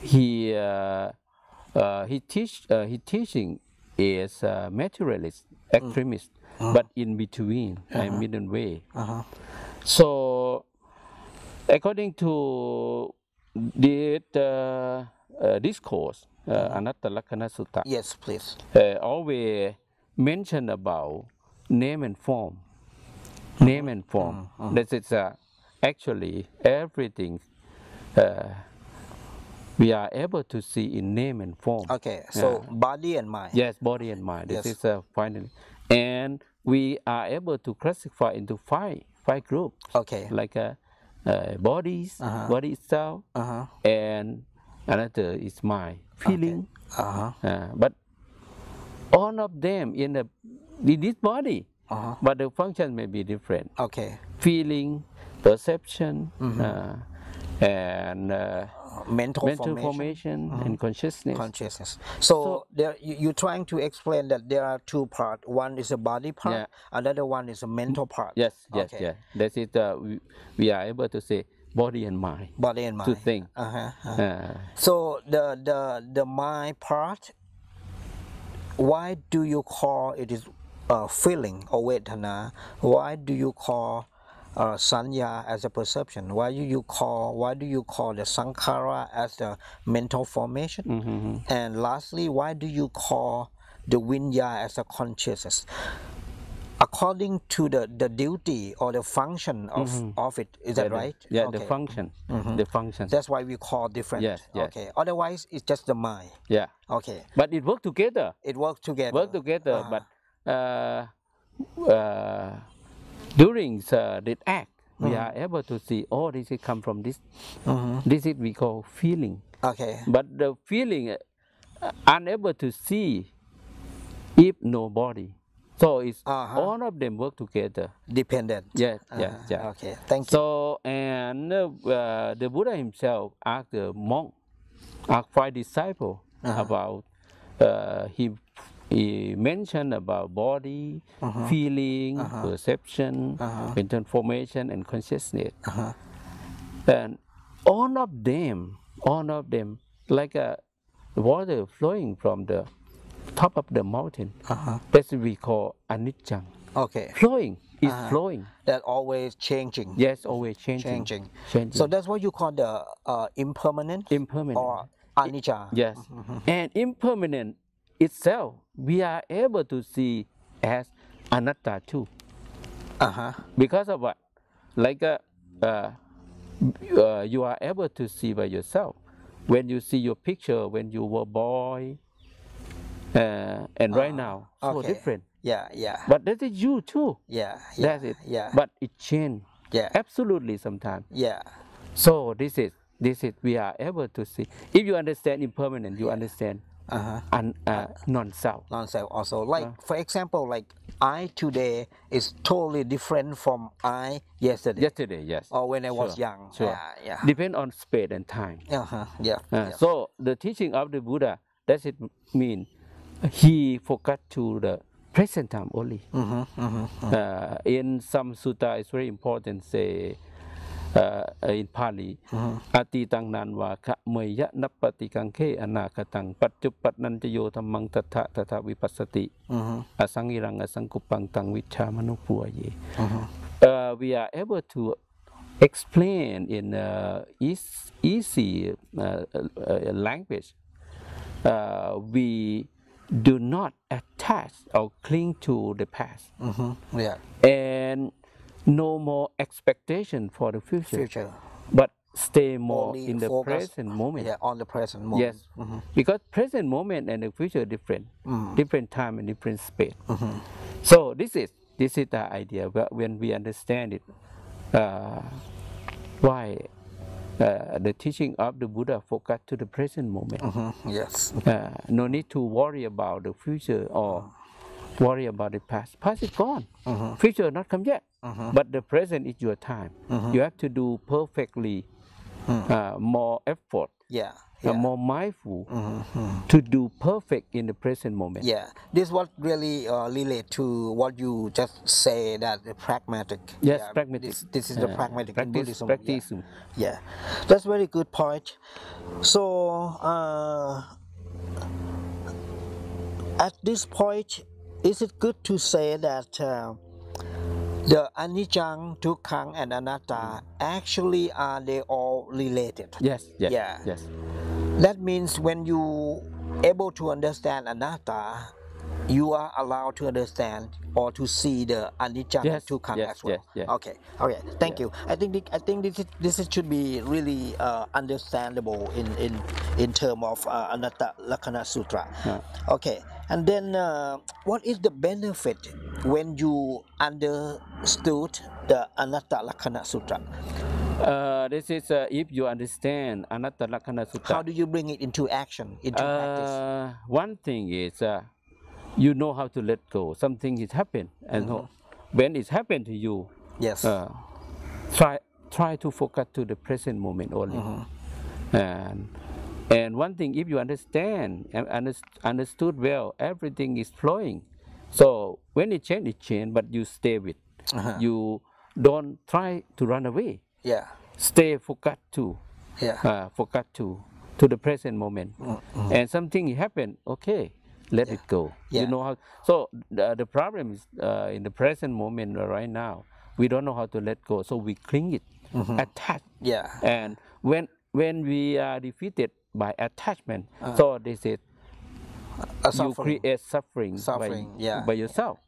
Speaker 2: his teaching is materialist, extremist, but in between, a middle way. So, according to the discourse, Anatta Lakkhana Sutta,
Speaker 1: yes, please.
Speaker 2: Always mention about name and form. Name and form. That is actually everything we are able to see in name and form.
Speaker 1: Okay, so body and mind.
Speaker 2: Yes, body and mind. This is finally, and we are able to classify into five groups.
Speaker 1: Okay.
Speaker 2: Like bodies, body itself, and another is mind, feeling. But all of them in this body, but the function may be different.
Speaker 1: Okay.
Speaker 2: Feeling, perception, and
Speaker 1: mental
Speaker 2: formation and consciousness.
Speaker 1: So there, you're trying to explain that there are two parts. One is a body part, another one is a mental part.
Speaker 2: Yes. That is we are able to say body and mind.
Speaker 1: Body and mind.
Speaker 2: To think.
Speaker 1: So the mind part, why do you call it is feeling or vedana? Why do you call sanya as a perception? Why do you call the sankhara as the mental formation? And lastly, why do you call the vinya as a consciousness? According to the duty or the function of it, is that right?
Speaker 2: Yeah, okay. The function. The function.
Speaker 1: That's why we call different.
Speaker 2: Yes.
Speaker 1: Okay. Otherwise, it's just the mind.
Speaker 2: Yeah.
Speaker 1: Okay.
Speaker 2: But it works together.
Speaker 1: But
Speaker 2: during the act, we are able to see, oh, this is come from this. This is we call feeling.
Speaker 1: Okay.
Speaker 2: But the feeling unable to see if no body. So it's all of them work together.
Speaker 1: Dependent.
Speaker 2: Yes, yes, yes.
Speaker 1: Okay, thank you.
Speaker 2: So and the Buddha himself asked the monk, asked 5 disciples about he mentioned about body, feeling, perception, mental formation, and consciousness. And all of them, like a water flowing from the top of the mountain. That's what we call anicca.
Speaker 1: Okay.
Speaker 2: Flowing is flowing.
Speaker 1: That always changing.
Speaker 2: Yes, always changing. Changing.
Speaker 1: So that's what you call the impermanent.
Speaker 2: Impermanent.
Speaker 1: Or anicca.
Speaker 2: Yes. And impermanent itself, we are able to see as anatta too. Because of what? Like you are able to see by yourself. When you see your picture when you were a boy, and right now, so different.
Speaker 1: Yeah, yeah.
Speaker 2: But that is you too.
Speaker 1: Yeah, yeah.
Speaker 2: That's it.
Speaker 1: Yeah.
Speaker 2: But it changed.
Speaker 1: Yeah.
Speaker 2: Absolutely sometimes.
Speaker 1: Yeah.
Speaker 2: So this is we are able to see. If you understand impermanent, you understand non-self.
Speaker 1: Non-self also. Like for example, like I today is totally different from I yesterday.
Speaker 2: Yesterday, yes.
Speaker 1: Or when I was young.
Speaker 2: Sure.
Speaker 1: Yeah.
Speaker 2: Depend on space and time.
Speaker 1: Yeah.
Speaker 2: So the teaching of the Buddha, does it mean he focused to the present time only. In some sutta, it's very important, say in Pali, Atitang nanva ka maya napati kangke anakatang patjupat nanjayo tamang tata vipassati asangirang asangkupang tang vicha manupuaye. We are able to explain in easy language. We do not attach or cling to the past. And no more expectation for the future. But stay more
Speaker 1: only
Speaker 2: in the present moment.
Speaker 1: Yeah, on the present moment.
Speaker 2: Yes, because present moment and the future are different. Different time and different space. So this is the idea. When we understand it, why the teaching of the Buddha focus to the present moment.
Speaker 1: Yes.
Speaker 2: No need to worry about the future or worry about the past. Past is gone. Future not come yet. But the present is your time. You have to do perfectly, more effort. More mindful to do perfect in the present moment.
Speaker 1: Yeah, this what really relate to what you just say, that the pragmatic.
Speaker 2: Yes, pragmatic.
Speaker 1: This is the pragmatic in Buddhism.
Speaker 2: Practice.
Speaker 1: Yeah, that's very good point. So at this point, is it good to say that the anicca, dukkha, and anatta actually are they all related?
Speaker 2: Yes.
Speaker 1: That means when you able to understand anatta, you are allowed to understand or to see the anicca and dukkha as well. Okay. Thank you. I think this should be really understandable in terms of Anatta Lakkhana Sutra. Okay. And then what is the benefit when you understood the Anatta Lakkhana Sutra?
Speaker 2: This is if you understand Anatta Lakkhana Sutra.
Speaker 1: How do you bring it into action, into practice?
Speaker 2: One thing is you know how to let go. Something is happened, and when it's happened to you,
Speaker 1: yes,
Speaker 2: try to focus to the present moment only. And one thing, if you understand and understood well, everything is flowing. So when it change, but you stay with. You don't try to run away. Stay focused to. Focus to the present moment. And something happened. Okay, let it go. You know how. So the problem is in the present moment right now, we don't know how to let go. So we cling it, attach. And when we are defeated by attachment, so this is you create suffering by yourself.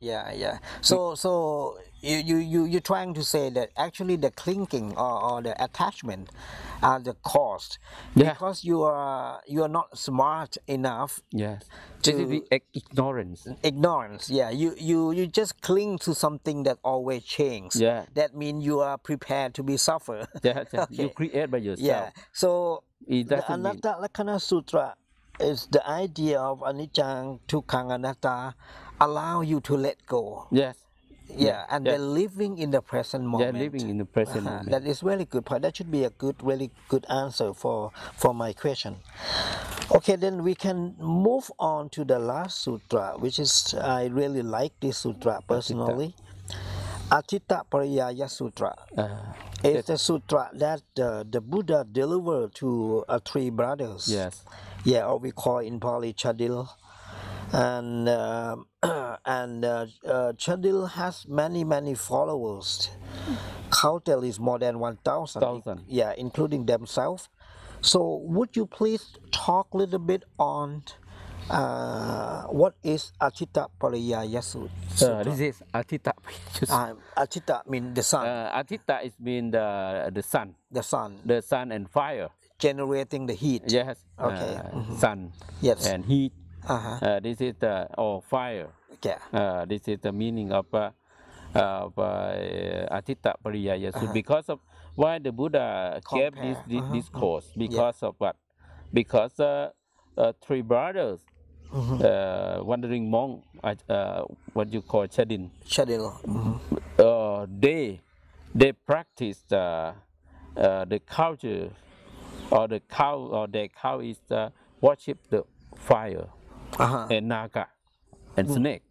Speaker 1: So you're trying to say that actually the clinging or the attachment are the cause, because you are not smart enough.
Speaker 2: This is ignorance.
Speaker 1: You just cling to something that always changes. That means you are prepared to be suffer.
Speaker 2: You create by yourself.
Speaker 1: So the Anatta Lakkhana Sutra is the idea of anicca, dukkha, anatta allow you to let go.
Speaker 2: Yes.
Speaker 1: Yeah, and
Speaker 2: yes.
Speaker 1: they're living in the present moment.
Speaker 2: Yeah, living in the present moment.
Speaker 1: That is very good point. That should be a really good answer for my question. Okay, then we can move on to the last sutra, which is I really like this sutra personally. Atita Pariyaya Sutra. It's a sutra that the Buddha delivered to three brothers.
Speaker 2: Yes.
Speaker 1: Yeah, or we call in Pali Chadil. And Chadil has many followers. Counted is more than 1,000. Yeah, including themselves. So would you please talk a little bit on what is Atita Pariyaya Sutra?
Speaker 2: This is Atita.
Speaker 1: Atita means the sun.
Speaker 2: Atita is mean the sun.
Speaker 1: The sun.
Speaker 2: The sun and fire.
Speaker 1: Generating the heat.
Speaker 2: Yes.
Speaker 1: Okay.
Speaker 2: Sun.
Speaker 1: Yes.
Speaker 2: And heat. This is the fire.
Speaker 1: Yeah.
Speaker 2: This is the meaning of Atita Pariyaya Sutra. Because of why the Buddha gave this course. Because of what? Because three brothers. Wandering monk, what you call Chadin. They practice the culture, or the cow, or their cow is worship the fire and naga and snake.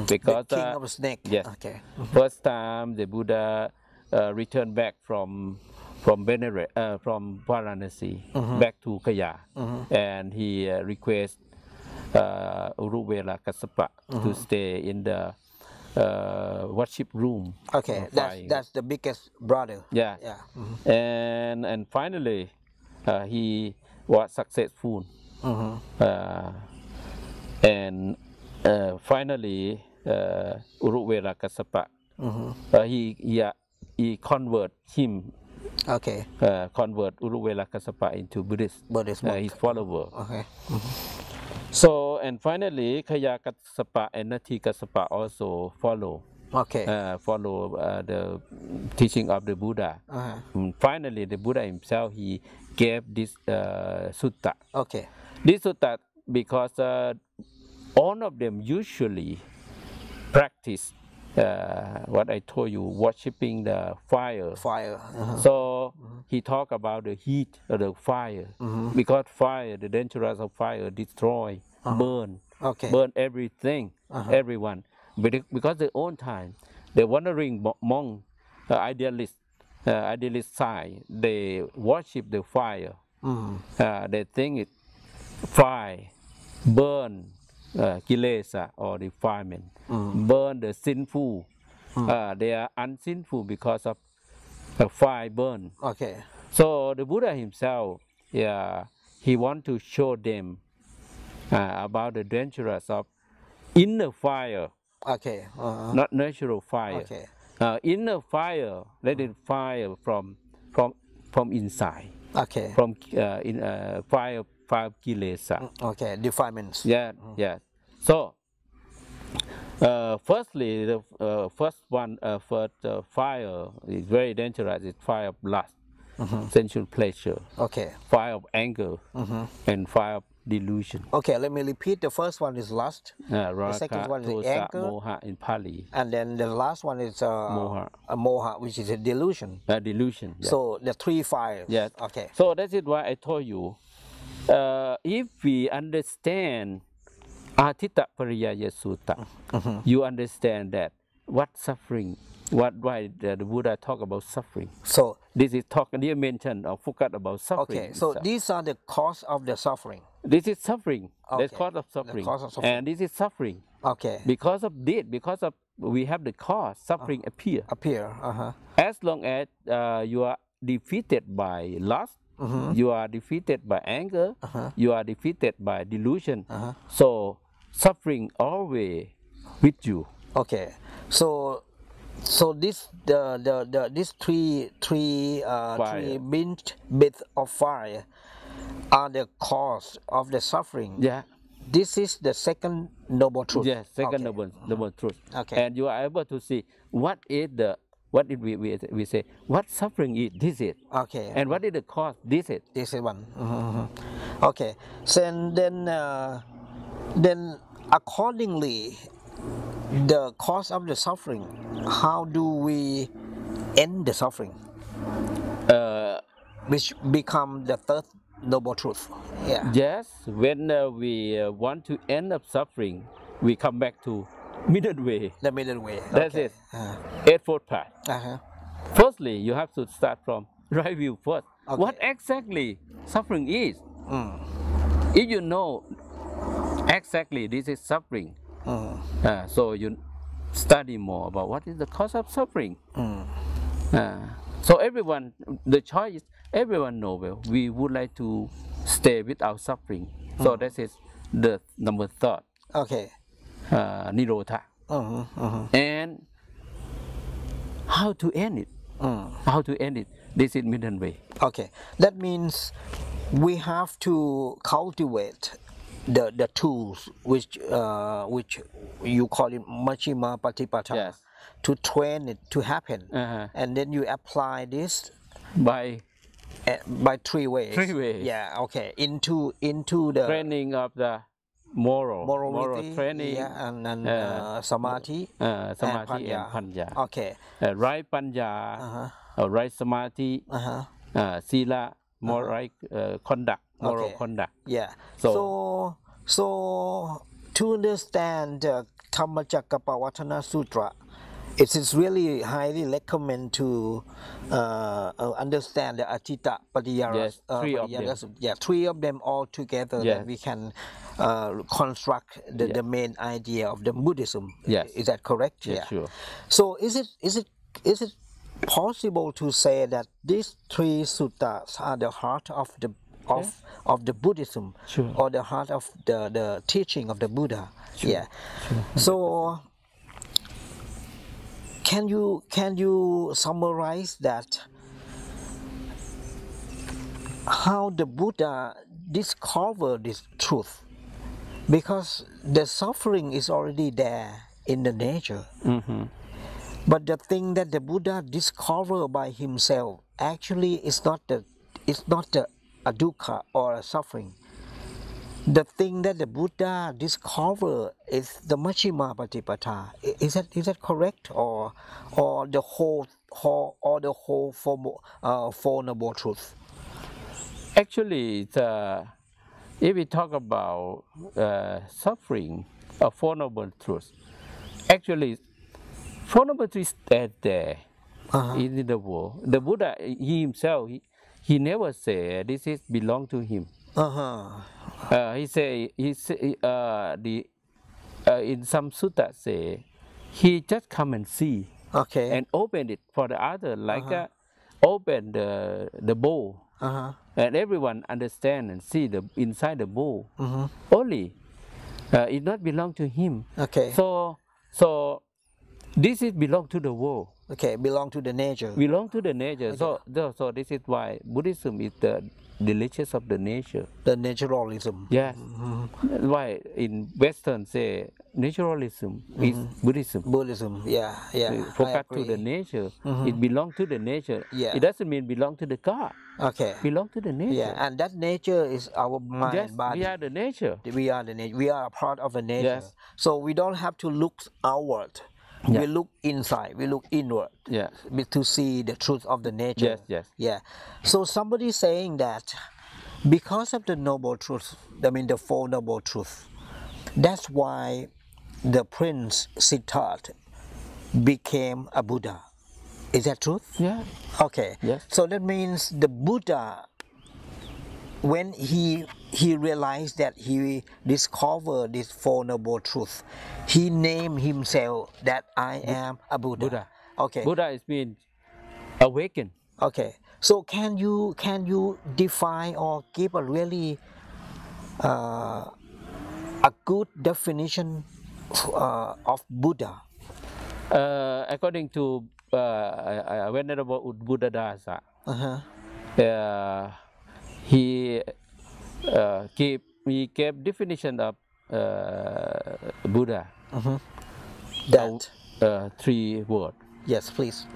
Speaker 2: Because
Speaker 1: the king of snake.
Speaker 2: Yes.
Speaker 1: Okay.
Speaker 2: First time the Buddha returned back from Venereble, from Varanasi back to Kaya, and he requests Uruvela Kassapa to stay in the worship room.
Speaker 1: Okay, that's the biggest brother.
Speaker 2: Yeah. And finally, he was successful. And finally, Uruvela Kassapa, he convert him.
Speaker 1: Okay.
Speaker 2: Convert Uruvela Kassapa into Buddhist his follower.
Speaker 1: Okay.
Speaker 2: So, and finally, Kaya Kassapa and Nati Kassapa also follow.
Speaker 1: Okay.
Speaker 2: Follow the teaching of the Buddha. Finally, the Buddha himself, he gave this sutta.
Speaker 1: Okay.
Speaker 2: This sutta, because all of them usually practice what I told you, worshipping the fire. So he talked about the heat of the fire, because fire, the dangerous of fire, destroy, burn everything, everyone. But because their own time, the wandering monk, idealist side, they worship the fire. They think it fire, burn kilesa or defilement, burn the sinful. They are unsinful because of fire burn.
Speaker 1: Okay.
Speaker 2: So the Buddha himself, he want to show them about the dangers of inner fire.
Speaker 1: Okay.
Speaker 2: Not natural fire.
Speaker 1: Okay.
Speaker 2: Inner fire, let it fire from inside.
Speaker 1: Okay.
Speaker 2: From fire kilesa.
Speaker 1: Okay, defilements.
Speaker 2: Yeah. So, firstly, the first fire is very dangerous. It's fire of lust, sensual pleasure.
Speaker 1: Okay.
Speaker 2: Fire of anger, and fire of delusion.
Speaker 1: Okay, let me repeat. The first one is lust. The second one is anger,
Speaker 2: moha in Pali.
Speaker 1: And then the last one is moha, which is a delusion.
Speaker 2: Delusion. Yeah.
Speaker 1: So the three fires.
Speaker 2: Yes.
Speaker 1: Okay.
Speaker 2: So that is why I told you, if we understand Atita Pariyaya Sutta, you understand that what suffering, why the Buddha talk about suffering.
Speaker 1: So
Speaker 2: this is talking, you mentioned or forgot about suffering.
Speaker 1: Okay, so these are the cause of the suffering.
Speaker 2: This is suffering.
Speaker 1: Okay.
Speaker 2: The cause of suffering.
Speaker 1: The cause of suffering.
Speaker 2: And this is suffering.
Speaker 1: Okay.
Speaker 2: Because of this, because of we have the cause, suffering appear. As long as you are defeated by lust, you are defeated by anger, you are defeated by delusion. So suffering always with you.
Speaker 1: Okay. So this these three bits of fire are the cause of the suffering.
Speaker 2: Yeah.
Speaker 1: This is the second noble truth.
Speaker 2: Yes, second noble truth.
Speaker 1: Okay.
Speaker 2: And you are able to see what did we say? What suffering is? This is.
Speaker 1: Okay.
Speaker 2: And what is the cause? This is.
Speaker 1: This is one. Okay. So then accordingly, the cause of the suffering, how do we end the suffering? Which become the third noble truth. Yeah.
Speaker 2: Yes, when we want to end up suffering, we come back to middle way.
Speaker 1: The middle way.
Speaker 2: That's
Speaker 1: Okay.
Speaker 2: it. Eightfold path.
Speaker 1: Uh-huh.
Speaker 2: Firstly, you have to start from right view first.
Speaker 1: Okay.
Speaker 2: What exactly suffering is? If you know exactly this is suffering, so you study more about what is the cause of suffering. So everyone, the choice is everyone know well. We would like to stay without suffering. So that is the number third.
Speaker 1: Okay.
Speaker 2: Nirodha. And how to end it? How to end it? This is middle way.
Speaker 1: Okay. That means we have to cultivate the tools which you call it Majjhima Patipata,
Speaker 2: Yes.
Speaker 1: to train it to happen, and then you apply this
Speaker 2: By
Speaker 1: three ways.
Speaker 2: Three ways.
Speaker 1: Yeah. Okay. Into the
Speaker 2: training of the moral
Speaker 1: morality,
Speaker 2: training,
Speaker 1: yeah, and samadhi,
Speaker 2: samadhi and panya.
Speaker 1: Okay.
Speaker 2: Right panya, right samadhi, sila, more right conduct, moral
Speaker 1: Okay.
Speaker 2: conduct.
Speaker 1: Yeah.
Speaker 2: So
Speaker 1: To understand the Dhammacakkappavattana Sutra, it is really highly recommend to understand the Atita Padiyara.
Speaker 2: Yes, three of them.
Speaker 1: Yeah, three of them all together.
Speaker 2: Yes.
Speaker 1: That we can construct the main idea of the Buddhism.
Speaker 2: Yes.
Speaker 1: Is that correct?
Speaker 2: Yes,
Speaker 1: Yeah.
Speaker 2: sure.
Speaker 1: So is it possible to say that these three suttas are the heart of the Buddhism,
Speaker 2: Sure.
Speaker 1: or the heart of the teaching of the Buddha? Yeah. So can you summarize that, how the Buddha discovered this truth? Because the suffering is already there in the nature. But the thing that the Buddha discovered by himself actually is not a dukkha or a suffering. The thing that the Buddha discovered is the Majjhima Patipata. Is that correct, or the whole Four Noble Truths?
Speaker 2: Actually, if we talk about suffering, a Four Noble Truths, actually, Four Noble Truths are there in the world. The Buddha, he himself, he never said this is belong to him. He say in some sutta say he just come and see,
Speaker 1: Okay.
Speaker 2: and open it for the other, like open the bowl, and everyone understand and see the inside the bowl. Only it not belong to him.
Speaker 1: Okay.
Speaker 2: So this is belong to the world.
Speaker 1: Okay, belong to the nature.
Speaker 2: Belong to the nature. Okay. So this is why Buddhism is the religion of the nature.
Speaker 1: The naturalism.
Speaker 2: Yes. Why in Western say naturalism is Buddhism.
Speaker 1: Buddhism, yeah.
Speaker 2: Focus to the nature. It belongs to the nature.
Speaker 1: Yeah.
Speaker 2: It doesn't mean belong to the God.
Speaker 1: Okay.
Speaker 2: Belong to the nature.
Speaker 1: Yeah, and that nature is our mind,
Speaker 2: Yes,
Speaker 1: body.
Speaker 2: we are the nature.
Speaker 1: We are the nature. We are a part of the nature.
Speaker 2: Yes.
Speaker 1: So we don't have to look outward.
Speaker 2: Yeah.
Speaker 1: We look inside. We look inward.
Speaker 2: Yes.
Speaker 1: To see the truth of the nature.
Speaker 2: Yes.
Speaker 1: Yeah. So somebody saying that because of the noble truth, I mean the Four Noble Truths, that's why the Prince Siddhartha became a Buddha. Is that truth?
Speaker 2: Yeah.
Speaker 1: Okay.
Speaker 2: Yes.
Speaker 1: So that means the Buddha, when he realized that he discovered this Four Noble Truths, he named himself that I am a Buddha. Okay.
Speaker 2: Buddha is mean awaken.
Speaker 1: Okay. So can you define or give a really a good definition of Buddha?
Speaker 2: According to Venerable Buddha Dasa, he gave definition of Buddha.
Speaker 1: That.
Speaker 2: Three words.
Speaker 1: Yes, please.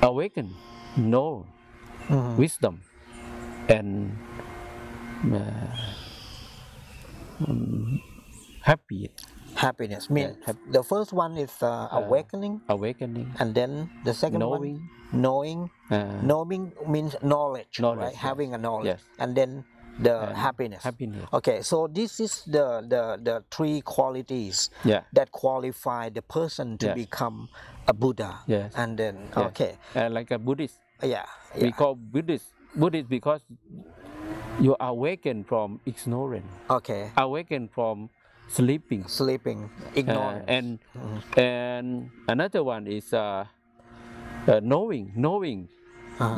Speaker 2: Awaken, know, wisdom, and happy.
Speaker 1: Happiness means the first one is awakening, and then the second one, knowing. Knowing means knowledge, right? Having a knowledge, and then the happiness. Okay, so this is the three qualities that qualify the person to become a Buddha. And then
Speaker 2: like a Buddhist. We call Buddhist because you awaken from ignorance. Awaken from sleeping, ignorance. And another one is knowing.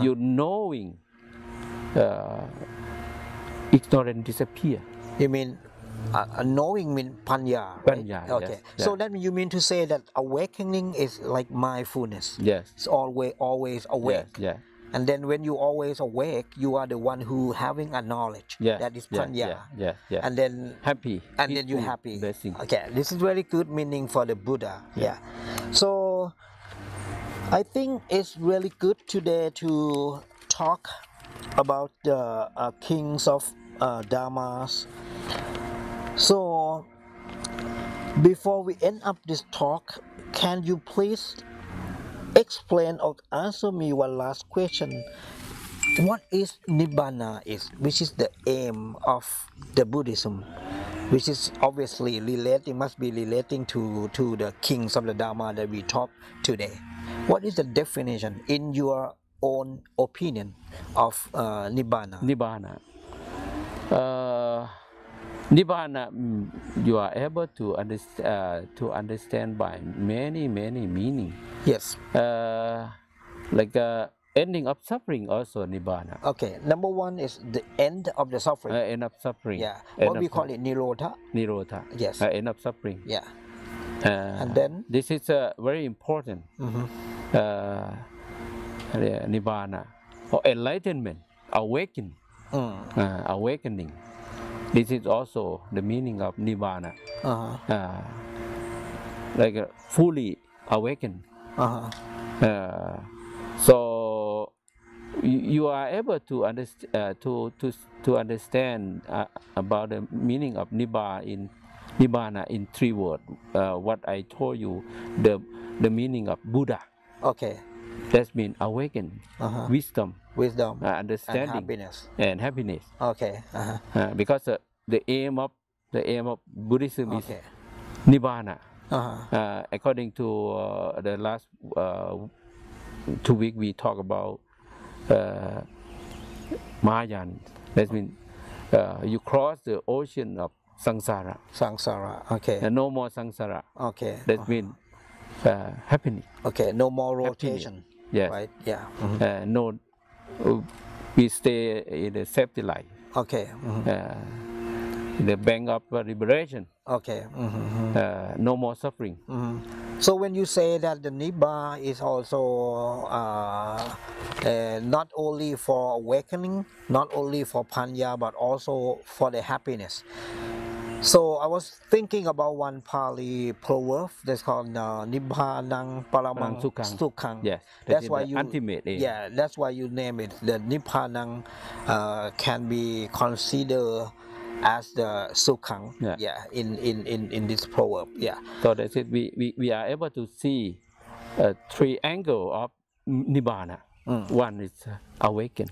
Speaker 2: You knowing ignorance disappear.
Speaker 1: You mean knowing means panya, right? Okay, so that you mean to say that awakening is like mindfulness. It's always awake. And then when you always awake, you are the one who having a knowledge. That is panya. And then
Speaker 2: happy.
Speaker 1: And then you're happy.
Speaker 2: Blessing.
Speaker 1: Okay, this is very good meaning for the Buddha. So I think it's really good today to talk about the kings of Dhammas. So before we end up this talk, can you please explain or answer me one last question? What is Nibbana which is the aim of the Buddhism, which is obviously must be relating to the kings of the Dharma that we talk today. What is the definition in your own opinion of Nibbana?
Speaker 2: Nibbana, you are able to understand by many meaning.
Speaker 1: Yes.
Speaker 2: Like ending of suffering also Nibbana.
Speaker 1: Okay. Number one is the end of the suffering.
Speaker 2: End of suffering.
Speaker 1: What we call it, Nirodha. Yes.
Speaker 2: End of suffering.
Speaker 1: And then
Speaker 2: this is very important. Nibbana or enlightenment, awakening. Awakening. This is also the meaning of Nibbana. Like fully awakened. So you are able to understand understand about the meaning of Nibbana in three words. What I told you, the meaning of Buddha.
Speaker 1: Okay.
Speaker 2: That means awaken, wisdom, understanding, and happiness.
Speaker 1: Okay.
Speaker 2: Because the aim of Buddhism is Nibbana. According to the last 2 weeks, we talk about Mahayan. That means you cross the ocean of samsara.
Speaker 1: Okay.
Speaker 2: And no more samsara.
Speaker 1: Okay.
Speaker 2: That means happiness.
Speaker 1: Okay. No more rotation.
Speaker 2: Yes.
Speaker 1: Right. Yeah.
Speaker 2: No, we stay in the safety life.
Speaker 1: Okay.
Speaker 2: In the bank of liberation.
Speaker 1: Okay.
Speaker 2: No more suffering.
Speaker 1: So when you say that the Nibbana is also not only for awakening, not only for panya, but also for the happiness. So I was thinking about one Pali proverb that's called Nibbanang Paramang Sukhang.
Speaker 2: Yes,
Speaker 1: that's why you
Speaker 2: ultimate aim.
Speaker 1: Yeah, that's why you name it. The Nibbanang can be considered as the Sukhang. In this proverb.
Speaker 2: So that's it. We are able to see three angles of Nibbana. One is awakening.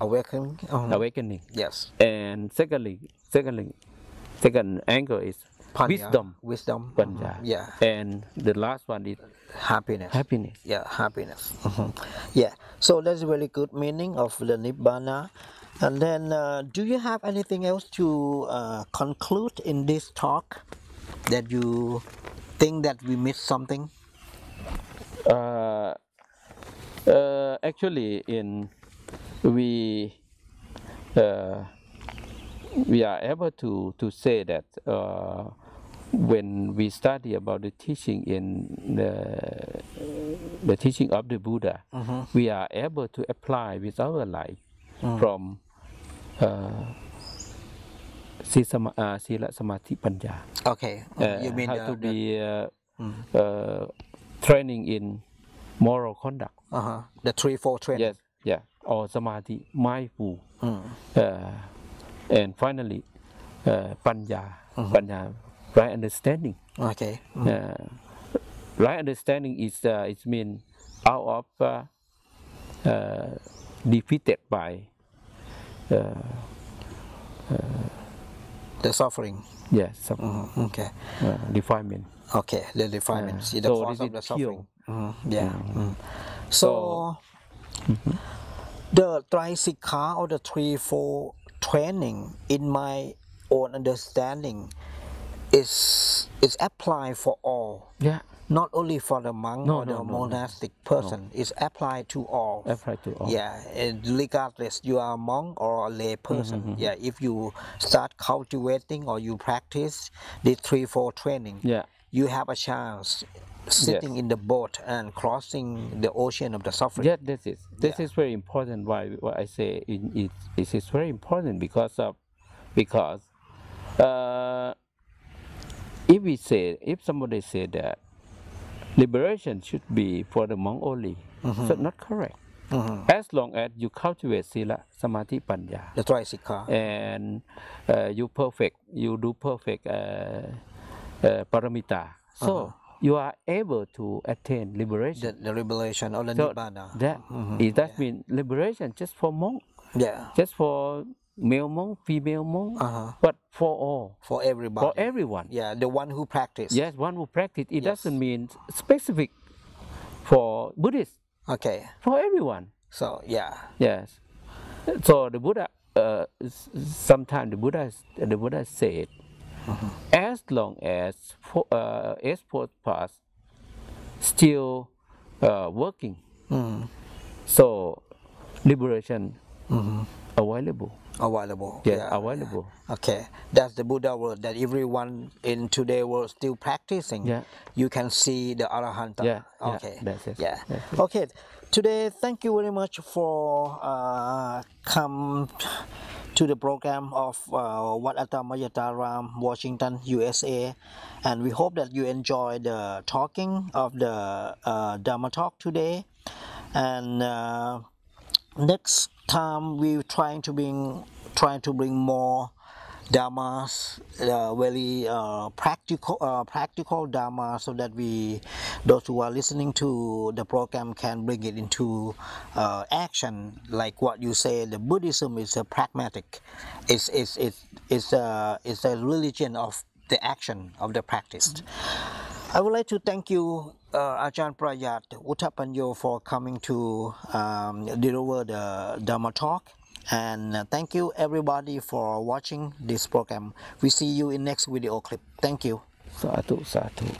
Speaker 1: Yes.
Speaker 2: And second angle is
Speaker 1: panya,
Speaker 2: wisdom, panya. And the last one is
Speaker 1: happiness. Happiness.
Speaker 2: Yeah.
Speaker 1: So that's a really good meaning of the Nibbana. And then, do you have anything else to conclude in this talk that you think that we missed something?
Speaker 2: Actually, we are able to say that when we study about the teaching in the teaching of the Buddha, we are able to apply with our life from Sila Samadhi Panya.
Speaker 1: Okay. You mean
Speaker 2: how to be training in moral conduct.
Speaker 1: The 3-4 training.
Speaker 2: Yes. Or Samadhi, mindful. and finally panya, right understanding.
Speaker 1: Okay.
Speaker 2: Right understanding is it mean out of defeated by
Speaker 1: the suffering.
Speaker 2: yes,
Speaker 1: Okay.
Speaker 2: defilement.
Speaker 1: Okay, the defilement. See the
Speaker 2: so
Speaker 1: cause
Speaker 2: this
Speaker 1: of the
Speaker 2: is
Speaker 1: suffering.
Speaker 2: pure.
Speaker 1: Yeah. So the Trisikha or the 3-4 training, in my own understanding, is applied for all.
Speaker 2: Yeah,
Speaker 1: Not only for the monk or the monastic person. It's applied to all.
Speaker 2: apply to all.
Speaker 1: Yeah, and regardless you are a monk or a lay person. Yeah, if you start cultivating or you practice the 3-4 training,
Speaker 2: Yeah.
Speaker 1: you have a chance sitting in the boat and crossing the ocean of the suffering.
Speaker 2: Yeah, this is very important. Why I say it is very important because if somebody say that liberation should be for the monk only, so not correct. As long as you cultivate sila, samadhi, panya,
Speaker 1: The Trisikha.
Speaker 2: and you do perfect paramita, so you are able to attain liberation.
Speaker 1: The liberation or the
Speaker 2: So
Speaker 1: nibbana.
Speaker 2: that means liberation just for monk,
Speaker 1: Yeah,
Speaker 2: just for male monk, female monk, but for all,
Speaker 1: for everybody.
Speaker 2: for everyone.
Speaker 1: Yeah, the one who practice.
Speaker 2: Yes, one who practice. It
Speaker 1: Yes.
Speaker 2: doesn't mean specific for Buddhists,
Speaker 1: Okay.
Speaker 2: for everyone.
Speaker 1: So yeah.
Speaker 2: Yes. So the Buddha, sometimes the Buddha said, as long as export pass still working, so liberation available.
Speaker 1: Available.
Speaker 2: Yes,
Speaker 1: Yeah.
Speaker 2: available.
Speaker 1: Okay, that's the Buddha word that everyone in today world still practicing.
Speaker 2: Yeah.
Speaker 1: You can see the Arahanta.
Speaker 2: Yeah, yeah,
Speaker 1: Okay.
Speaker 2: that's it.
Speaker 1: Yeah.
Speaker 2: That's it.
Speaker 1: Okay. Today, thank you very much for come to the program of Wat Atamayataram, Washington, USA, and we hope that you enjoy the talking of the Dhamma talk today, and next time we're trying to bring more dhammas, very practical dhamma, so that those who are listening to the program can bring it into action. Like what you say, the Buddhism is a pragmatic. It's a religion of the action of the practice. I would like to thank you, Ajahn Prayad Uttapanyo, for coming to deliver the Dhamma talk, and thank you everybody for watching this program. We see you in next video clip. Thank you.
Speaker 2: Sadhu, sadhu.